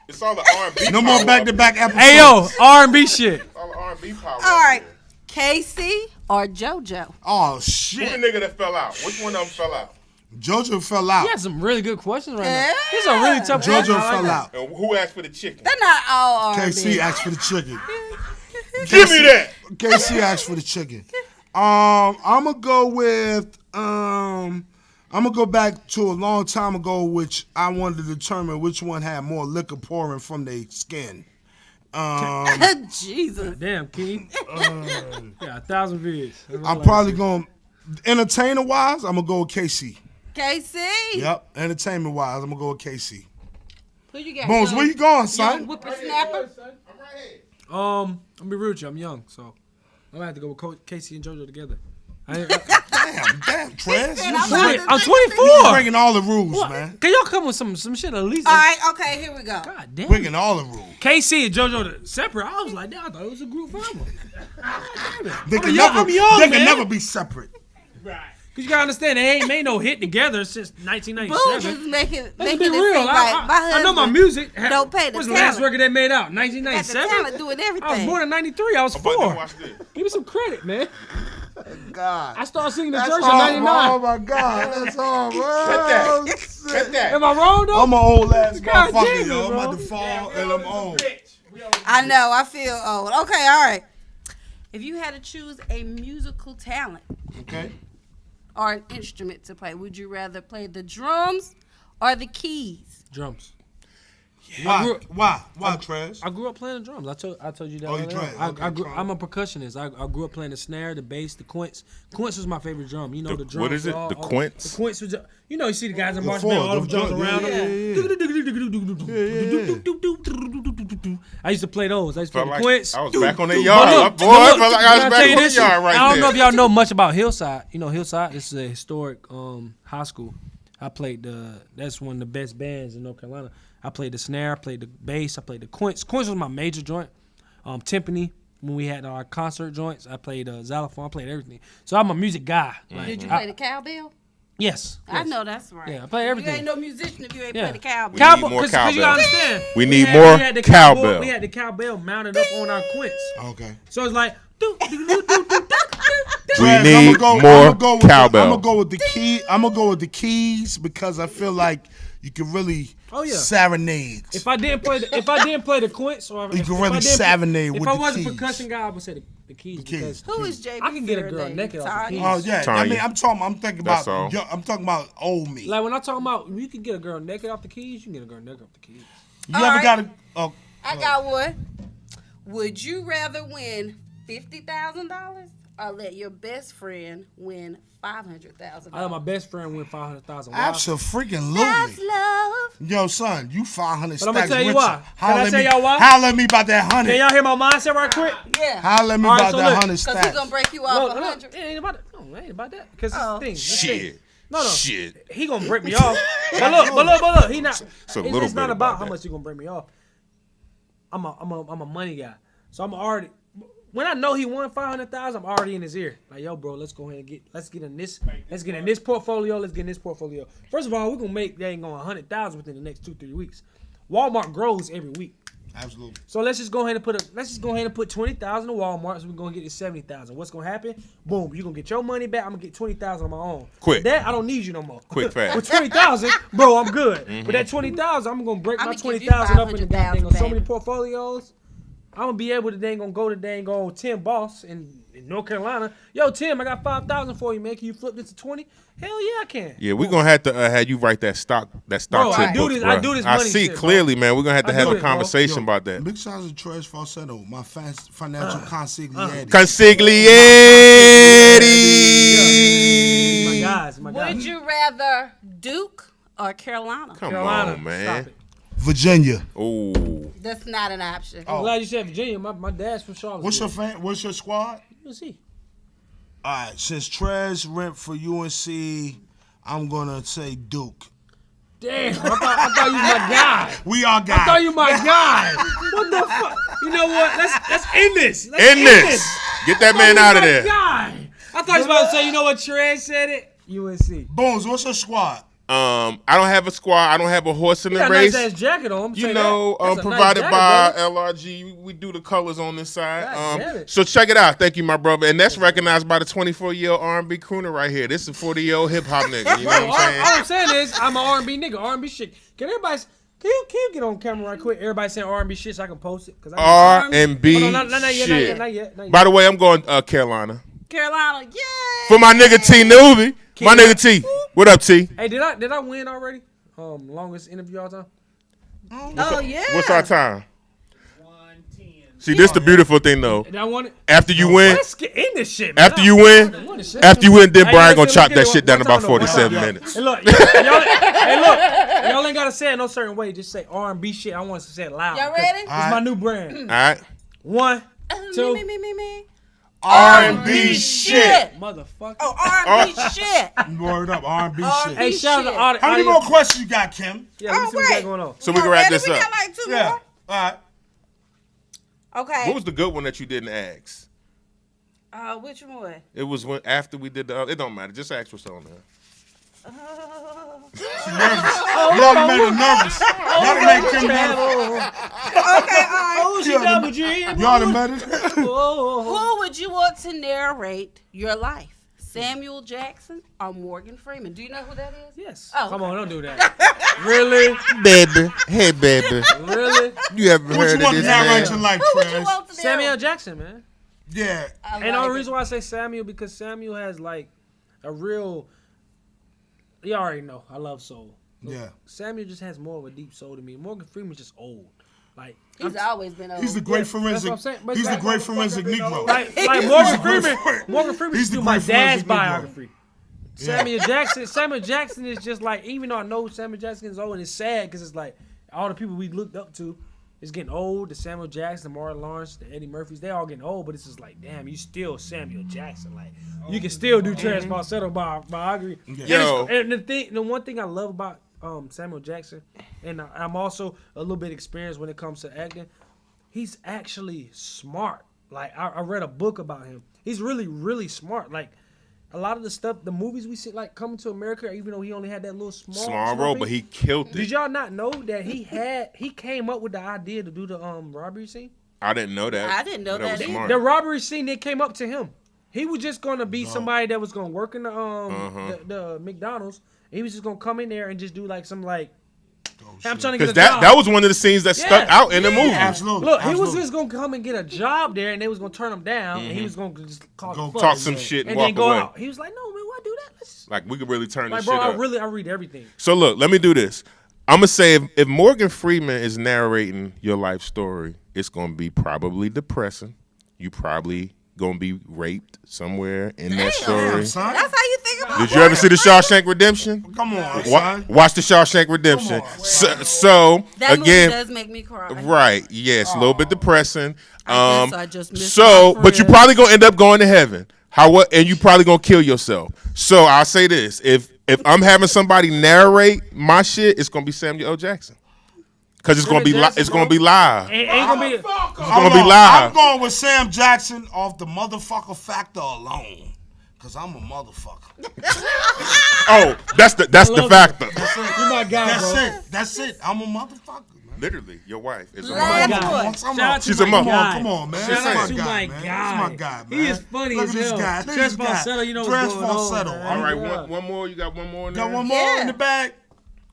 It's all the R&B No more power back-to-back up episodes. Hey yo, R&B shit. here. All the R&B power. All right, Casey or JoJo? Oh, Who the shit. nigga that fell out? Which one of them fell out? JoJo fell out. You had some really good questions right now. Yeah. These are really tough questions. JoJo I like fell that. out. And who asked for the chicken? They're not all R&B. KC asked for the chicken. Give me that. KC asked for the chicken. I'm gonna go with I'm gonna go back to a long time ago, which I wanted to determine which one had more liquor pouring from their skin. Jesus. Damn, King. Yeah, 1,000 vids. That's all I'm I probably see. going entertainer wise. I'm gonna go with KC. KC. Yep, entertainment wise, I'm gonna go with KC. Who you got? Bones, Young- where you going, young son? whippersnapper. I'm gonna be real with you. I'm young, so I'm gonna have to go with Casey and JoJo together. I Damn, Trez. said You I'm breaking- I'm you 24. breaking all the rules, man. Can y'all come with some shit at least? All right, okay, here we go. God damn. Breaking all the rules. KC and JoJo separate. I was like, damn, I thought it was a group album. They can I'm young, they man. can never be separate. Cause you gotta understand, they ain't made no hit together since Boom 1997. is making Let's it be seem real. like my I know my husband music. don't pay the What's the last talent. record they made out? Got the 1997. talent doing I was everything. born in '93. I was But then 4. watch this. Give me some credit, man. God. I started singing in That's church all, in oh '99. my God. That's all, bro. Cut that. Am I wrong though? I'm an old ass God motherfucker, damn it, yo. I'm bro. about to fall and I'm old. I know, I feel old. Okay, all right. If you had to choose a musical talent Okay. or an instrument to play, would you rather play the drums or the keys? Drums. Why? Why, Trez? I grew up playing the drums. I told you that. Oh, you earlier. tried. Okay, tried. I'm a percussionist. I grew up playing the snare, the bass, the quince. Quince was my favorite drum. You know the drum. What is it? The quince? The quince was. You know, you see the guys in The marching band, four, all the the drums drum, around yeah, them. I used to play those. I used to Felt play like the quince. I was back on the But yard. look, Boy, but I look, felt like can I was tell back you on the this? yard right there. I don't know if y'all know much about Hillside. You know Hillside. This is a historic high school. I played that's one of the best bands in North Carolina. I played the snare, I played the bass, I played the quince. Quince was my major joint. Timpani, when we had our concert joints, I played xylophone, I played everything. So I'm a music guy. Like, Did you play the cowbell? Yes. I know that's right. Yeah, I play everything. You ain't no musician if you ain't Yeah. play the cowbell. We Cowbell, need more because you cowbell. understand. We need had- more we had the cowbell. We had the cowbell mounted up on our quince. Okay. So it's like, We Trez, need more cowbell. I'm gonna go with the key. I'm gonna go with the keys because I feel like you can really serenade. if I didn't play the quince, or You if can I really didn't- serenade if with I the wasn't a keys. percussion guy, I would say the keys. keys. Because Who is JB? I can get a girl Faraday? naked off the Tanya? keys. Oh yeah, I Tanya. mean, I'm thinking That's about, all. I'm talking about old me. Like when I talk about you can get a girl naked off the keys, you can get a girl naked off the keys. You All ever right. got a? Oh, I got one. Would you rather win $50,000 or let your best friend win $500,000? I let my best friend win $500,000. absolutely. That's love. Yo, son, you 500 But I'ma stacks tell you richer. why. Can I tell y'all why? Holla at me about that Can 100. y'all hear my mindset right quick? Yeah. Holla at me All right, about so that look, 100 Because he's stacks. going to break you off Look, 100. it ain't about that. No, it ain't about that. Because Oh. this thing. Shit. No. Shit. He gonna break me off. But look. He not. It's a little It's bit not about about how that. much he gonna break me off. I'm a money guy. So I'm already. When I know he won 500,000, I'm already in his ear. Like, yo, bro, let's go ahead and let's get in this portfolio. Let's get in this portfolio. First of all, we're gonna make that ain't going 100,000 within the next 2-3 weeks. Walmart grows every week. Absolutely. So let's just go ahead and put 20,000 in Walmart. So we're gonna get to 70,000. What's gonna happen? Boom, you're gonna get your money back. I'm gonna get 20,000 on my own. Quick. That I don't need you no more. Quick, fast. With 20,000, bro, I'm good. With that 20,000, I'm gonna break I'ma my give you 20,000 up into 500,000, goddamn so many baby. portfolios. I'm gonna be able to go to Tim Boss in North Carolina. Yo, Tim, I got 5,000 for you, man. Can you flip this to 20? Hell yeah, I can. Yeah, we're gonna have to have you write that stock Bro, tip I do book, this- bro. I do this I money see shit, bro. clearly, man. We're gonna have to I have do a it, bro. conversation about that. Big shout out to Trez Falsetto, my financial consigliere. Consigliere. My guys. Would you rather Duke or Carolina? Come Carolina, on, man. stop it. Virginia. Oh, That's not an option. I'm glad you said Virginia. My dad's from Charlotte. What's your squad? Let's see. All right, since Trez rent for UNC, I'm gonna say Duke. Damn, I thought you was my guy. We are guys. I thought you my guy. What the fuck? You know what? Let's end this. Let's in this. Get that man out of there. Guy. I thought you was about to say, you know what? Trez said it. UNC. Bones, what's your squad? I don't have a squad. I don't have a horse in You the got a race. nice ass jacket on. You know, provided by LRG. We do the colors on this side. God damn it. So check it out. Thank you, my brother. And that's recognized by the 24-year-old R&B crooner right here. This is a 40-year-old hip-hop nigga. You know what I'm saying? All I'm saying is, I'm an R&B nigga. R&B shit. Can you get on camera right quick? Everybody saying R&B shit so I can post it. R&B Hold on, not shit. yet. By the way, I'm going Carolina. Carolina, yay! For my nigga T Newbie. My nigga T. What up, T? Hey, did I win already? Longest interview all time. Oh, yeah. What's our time? 1:10. See, this the beautiful thing though. Did I win it? After you win, Let's get in this shit, man. after you win, then Brian gonna chop that shit down about 47 minutes. Hey, look, y'all ain't gotta say it no certain way. Just say R&B shit. I want to say it loud. Y'all ready? It's my new brand. All right. 1, 2. Me. R&B shit. Motherfucker. Oh, R&B shit. Word up, R&B R&B shit. Hey, shout out to all the How many more questions you got, Kim? Yeah, let me see what we got going on. So we can wrap this We up. got like 2 Yeah. more. All right. Okay. What was the good one that you didn't ask? Which one? It was when after we did the other. It don't matter. Just ask what's on there. You already made her nervous. You already made Kim nervous. Okay, all right. Oh, she double G. You already made it. Who would you want to narrate your life? Samuel Jackson or Morgan Freeman? Do you know who that is? Yes. Oh, Come on, don't do that. Really? Baby, hey baby, Really? you ever What heard you of want to this narrate man? your life, Who would you Trez? want to Samuel narrate? Jackson, man. Yeah. I And the like only it. reason why I say Samuel because Samuel has like a real. You already know I love soul. Yeah. Samuel just has more of a deep soul to me. Morgan Freeman's just old. Like He's always been old. He's the great that's what forensic. I'm saying. But He's the that great forensic Negro. like He's Morgan the great Freeman. for- Morgan Freeman he's should the do my great dad's forensic Negro. biography. Samuel Jackson is just like, even though I know Samuel Jackson is old, and it's sad because it's like all the people we looked up to is getting old. The Samuel Jackson, the Martin Lawrence, the Eddie Murphys, they all getting old, but it's just like, damn, you still Samuel Jackson. Like you can still do Trez Falsetto biography. Yo. And the one thing I love about Samuel Jackson, and I'm also a little bit experienced when it comes to acting, he's actually smart. Like I read a book about him. He's really, really smart. Like a lot of the stuff, the movies we see, like Coming to America, even though he only had that little Small role, thing, but he killed did it. y'all not know that he came up with the idea to do the robbery scene? I didn't know that. I didn't know But that was either. smart. The robbery scene, they came up to him. He was just gonna be somebody that was gonna work in the McDonald's. He was just gonna come in there and just do like some like. I'm trying to get Because a job. that was one of the scenes that stuck out in the movie. Absolutely. Look, he was absolutely. just gonna come and get a job there, and they was gonna turn him down, and he was gonna just call Go it fuck. Talk some shit and and walk then go away. out. He was like, "No, man, why do that? Let's Like we could really turn like, this bro, shit up. I read everything. So look, let me do this. I'm gonna say if Morgan Freeman is narrating your life story, it's gonna be probably depressing. You probably gonna be raped somewhere in that story. Damn, son. That's how you think about Did you ever see the Shawshank Redemption? Come on, son. Watch the Shawshank Redemption. Come on, So That again, movie does make me cry. right? Yes, a little bit depressing. I guess I just missed So, my but you friend. probably gonna end up going to heaven. And you probably gonna kill yourself. So I'll say this: if I'm having somebody narrate my shit, it's gonna be Samuel L. Jackson, because it's gonna be Jackson, it's gonna be live. Ain't gonna be. It's gonna be live. I'm going with Sam Jackson off the motherfucker factor alone. Cause I'm a motherfucker. Oh, that's the factor. You my guy, That's bro. it. That's it. I'm a motherfucker, man. Literally, your wife is a Last mother. one. Come Shout on. out to She's a my mother. guy. Come on, man. Shout This out my to guy, my man. guy. This my guy, man. He is funny Look as at this hell. guy. Look at Trez this guy. Falsetto, you know what's Trez going on, Falsetto. man. All right, Yeah. one more. You got one more in there? Got one more Yeah. in the bag.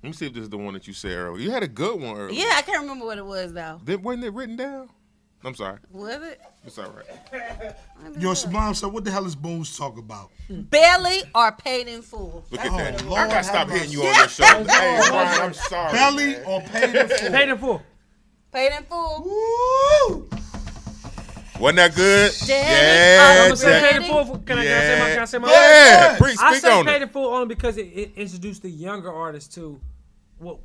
Let me see if this is the one that you said earlier. You had a good one earlier. Yeah, I can't remember what it was though. Wasn't it written down? I'm sorry. Was it? It's all right. Yo, Mom said, what the hell is Boone's talk about? Belly or paid in full? Look at Oh, that. Lord I gotta stop have hitting you mercy. on your shoulder. Hey, Brian, I'm sorry. Belly man. or paid in full? Paid in full. Paid in full. Woo! Wasn't that good? Daddy, I'm Yeah, gonna say Jack. paid in full. Can I say my? Yeah, please I speak say on paid it. in full only because it introduced the younger artists to what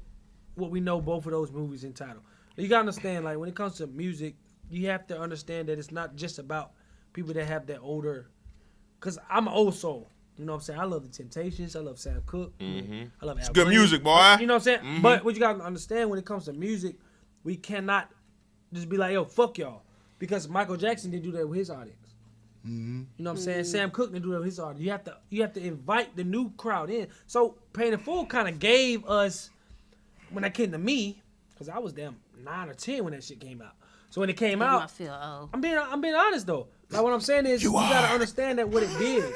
we know both of those movies entitled. You gotta understand, like when it comes to music, you have to understand that it's not just about people that have that older. Cause I'm an old soul. You know what I'm saying? I love the Temptations. I love Sam Cooke. I love Al Good Green. music, boy. You know what I'm saying? But what you gotta understand when it comes to music, we cannot just be like, yo, fuck y'all. Because Michael Jackson didn't do that with his audience. You know what I'm saying? Sam Cooke didn't do that with his audience. You have to invite the new crowd in. So Paid in Full kind of gave us, when that came to me, because I was damn 9 or 10 when that shit came out. So when it came I out, feel old. I'm being honest though. Like what I'm saying is you gotta understand that what it did.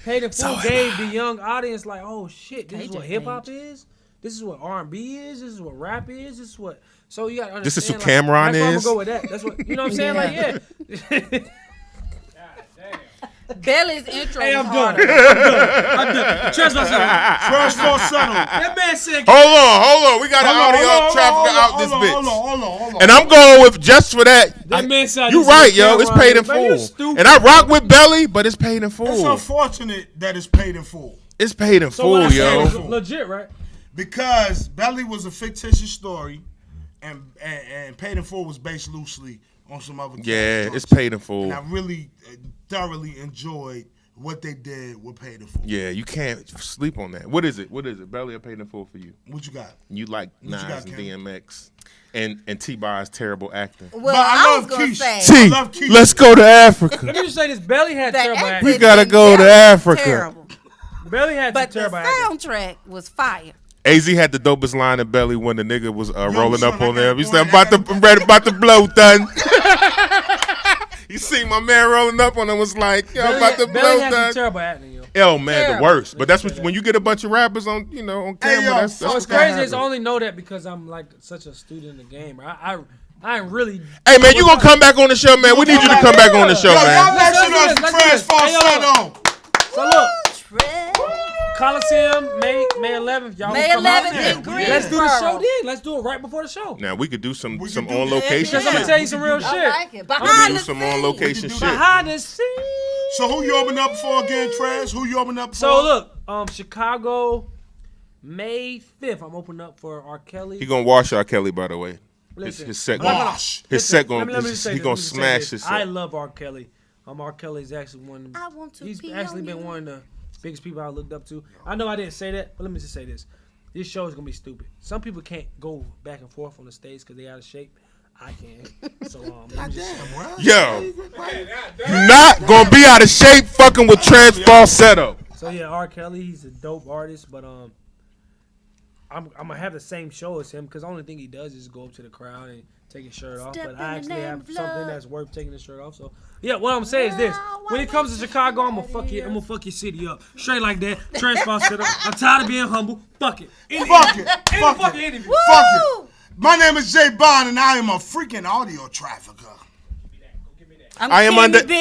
Paid in Full gave the young audience like, oh shit, this is what hip hop is. This is what R&B is. This is what rap is. This is what. So you gotta understand. This is what like, Cameron that's why I'm is. gonna go with that. That's what you know what I'm saying. Like yeah. Belly's intro Hey, was I'm done. harder. I'm done. Trez Falsetto. Trez Falsetto. That man said. Hold on. We got an audio trafficker out this bitch. Hold on. And I'm going with just for that. That man said. You right, yo. It's paid in Man, you full. stupid. And I rock with Belly, but it's paid in It's full. unfortunate that it's paid in full. It's paid in So what full, I said yo. was legit, right? Because Belly was a fictitious story and Paid in Full was based loosely on some other Yeah, joints. it's Paid in Full. And I really thoroughly enjoyed what they did with Paid in Full. Yeah, you can't sleep on that. What is it? Belly or Paid in Full for you? What you got? You like What you Nas got, and Kim? DMX and T-Bar's terrible acting. Well, But I was gonna Keisha. say T, love Keisha. let's go to Africa. Let me just say this: Belly had the terrible acting acting. We gotta in go to Belly was Africa. Terrible. Belly had some But the terrible acting. soundtrack was fire. AZ had the dopest line in Belly when the nigga was rolling son, up I on got them. a He point, said, I'm ready about to blow, done. You see my man rolling up on him was like, yo, I'm about to Belly blow, had some done. terrible acting, yo. Oh man, the Terrible. worst. But that's what when you get a bunch of rappers on, on camera. yo, that's so what's What's gonna crazy is I happen. only know that because I'm like such a student in the game. I ain't really. Hey man, you gonna come back on the show, man? We need you to come back on the show, Yo, y'all man. make sure Let's that's do this. Trez Hey, yo. Falsetto. So look, Trez. Coliseum, May 11th. Y'all May come out 11th there. in Greensboro. Let's do the show then. Let's do it right before the show. Now we could do some We can do on that. location Because I'm gonna shit. tell you some real shit. I like it. We Behind can do the some on scenes. location We can shit. do Behind the scenes. So who you open up for again, Trez? Who you open up for? So look, Chicago, May 5th. I'm opening up for R. Kelly. He gonna wash R. Kelly, by the way. Listen. His set Wash. gonna, his set Let me gonna, just say he this, gonna let me just say smash this. his I set. love R. Kelly. R. Kelly's actually one. I want to He's pee actually on been you. one of the biggest people I looked up to. I know I didn't say that, but let me just say this: this show is gonna be stupid. Some people can't go back and forth on the stage because they out of shape. I can. So let me just Damn, bro. Yo, you not gonna be out of shape fucking with Trez Falsetto. So yeah, R. Kelly, he's a dope artist, but I'm gonna have the same show as him because the only thing he does is go up to the crowd and take his shirt off. Step But in I the actually name have of something love. that's worth taking his shirt off. So yeah, what I'm saying is this: when it comes to Chicago, I'm gonna fuck your city up straight like that. Trez Falsetto. I'm tired of being humble. Fuck it. Fuck it. Any Fuck fucking it. interview. Fuck it. My name is Jay Bond, and I am a freaking audio trafficker. I am Kimmy under- B,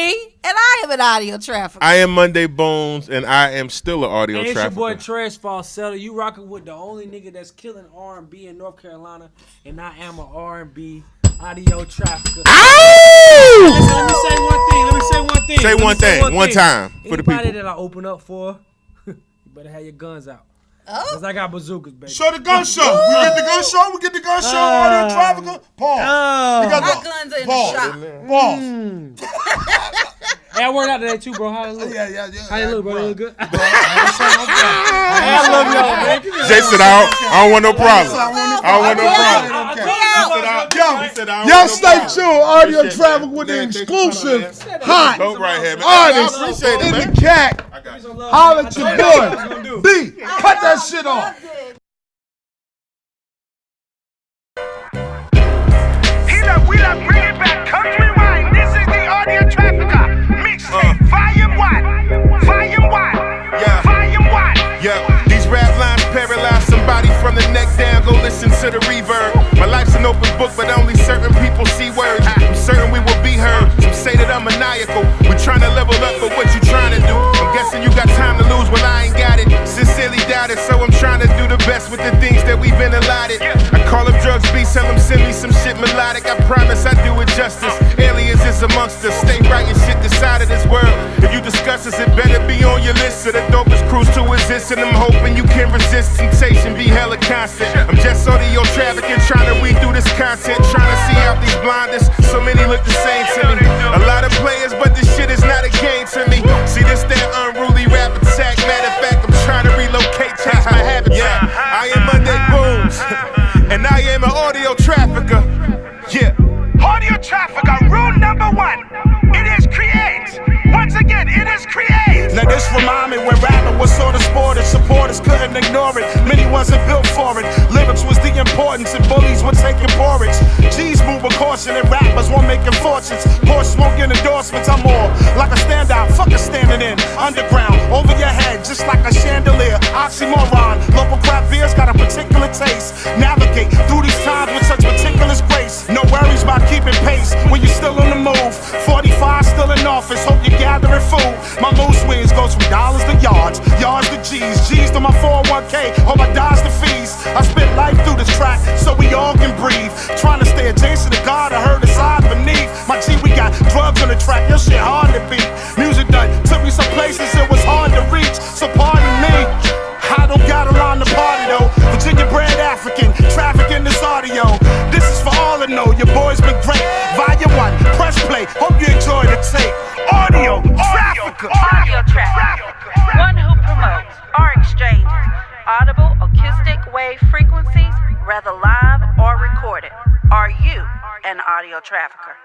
and I am an audio trafficker. I am Monday Bones, and I am still an audio Hey, it's your boy trafficker. Trez Falsetto. You rocking with the only nigga that's killing R&B in North Carolina, and I am an R&B audio trafficker. Listen, let me say one thing. Say one thing, one time, for the Anybody people. that I open up for, you better have your guns out. Oh. Cause I got bazookas, baby. Show the gun show. We get the gun show. We get the gun show. Audio trafficker. Pause. We got My guns are in the pause. shop. Pause. Hey, I worked out today too, bro. How it look? Yeah. How you look, bro? You look good? I I love y'all, man. Jay said, I don't want no problem. I don't want no problem. Y'all stay tuned. Audio traffic with the exclusive hot Vote right here, man. artist I appreciate it, in man. the cat. Holla at your boy. B, cut that shit off. We love bring it back. Country wine. This is the Audio Trafficker mixtape. Volume 1. Volume 1. Yeah. Volume 1. Yeah, these rap lines paralyze somebody from the neck down. Go listen to the reverb. My life's an open book, but only certain people see words. I'm certain we will be heard. Some say that I'm maniacal. We're trying to level up, but what you trying to do? I'm guessing you got time to lose. Well, I ain't got it. Sincerely doubt it, so I'm trying to do the best with the things that we've been allotted. I call them drugs, beats, tell them send me some shit melodic. I promise I do it justice. Aliens is amongst us. Stay writing shit this side of this world. If you discuss us, it better be on your list of the dopest crews to exist. And I'm hoping you can resist temptation, be hella constant. I'm just audio trafficking, trying to read through this content, trying to see out these blinders. So many look the same to me. A lot of players, but this shit is not a game to me. See this that unruly rap attack. Matter of fact, I'm trying to relocate, change my habitat. I am Monday Booms, and I am an audio trafficker. Yeah. Audio Trafficker rule number 1. It is create. Once again, it is create. Now this remind me when rapping was sort of sported. Supporters couldn't ignore it. Many wasn't built for it. Lyrics was the importance and bullies were taking porridge. G's move with caution and rappers won't making fortunes. Porsche won't get endorsements. I'm more like a standout. Fuck a standing in. Underground, over your head, just like a chandelier. Oxymoron. Local craft beers got a particular taste. Navigate through these times with such meticulous grace. No worries about keeping pace when you're still on the move. 45 still in office, hope you're gathering food. My mood swings goes from dollars to yards, yards to G's, G's to my 401k, hope I dodge the fees. I spit life through this track so we all can breathe. Trying to stay adjacent to God, I heard the side beneath. My G, we got drugs on the track, your shit hard to beat. Music done took me some places it was hard to reach, so pardon me. I don't got a line to party though. Virginia bred African, trafficking this audio. This is for all I know. Your boy's been great. Volume 1, acoustic wave frequencies, whether live or recorded. Are you an audio trafficker?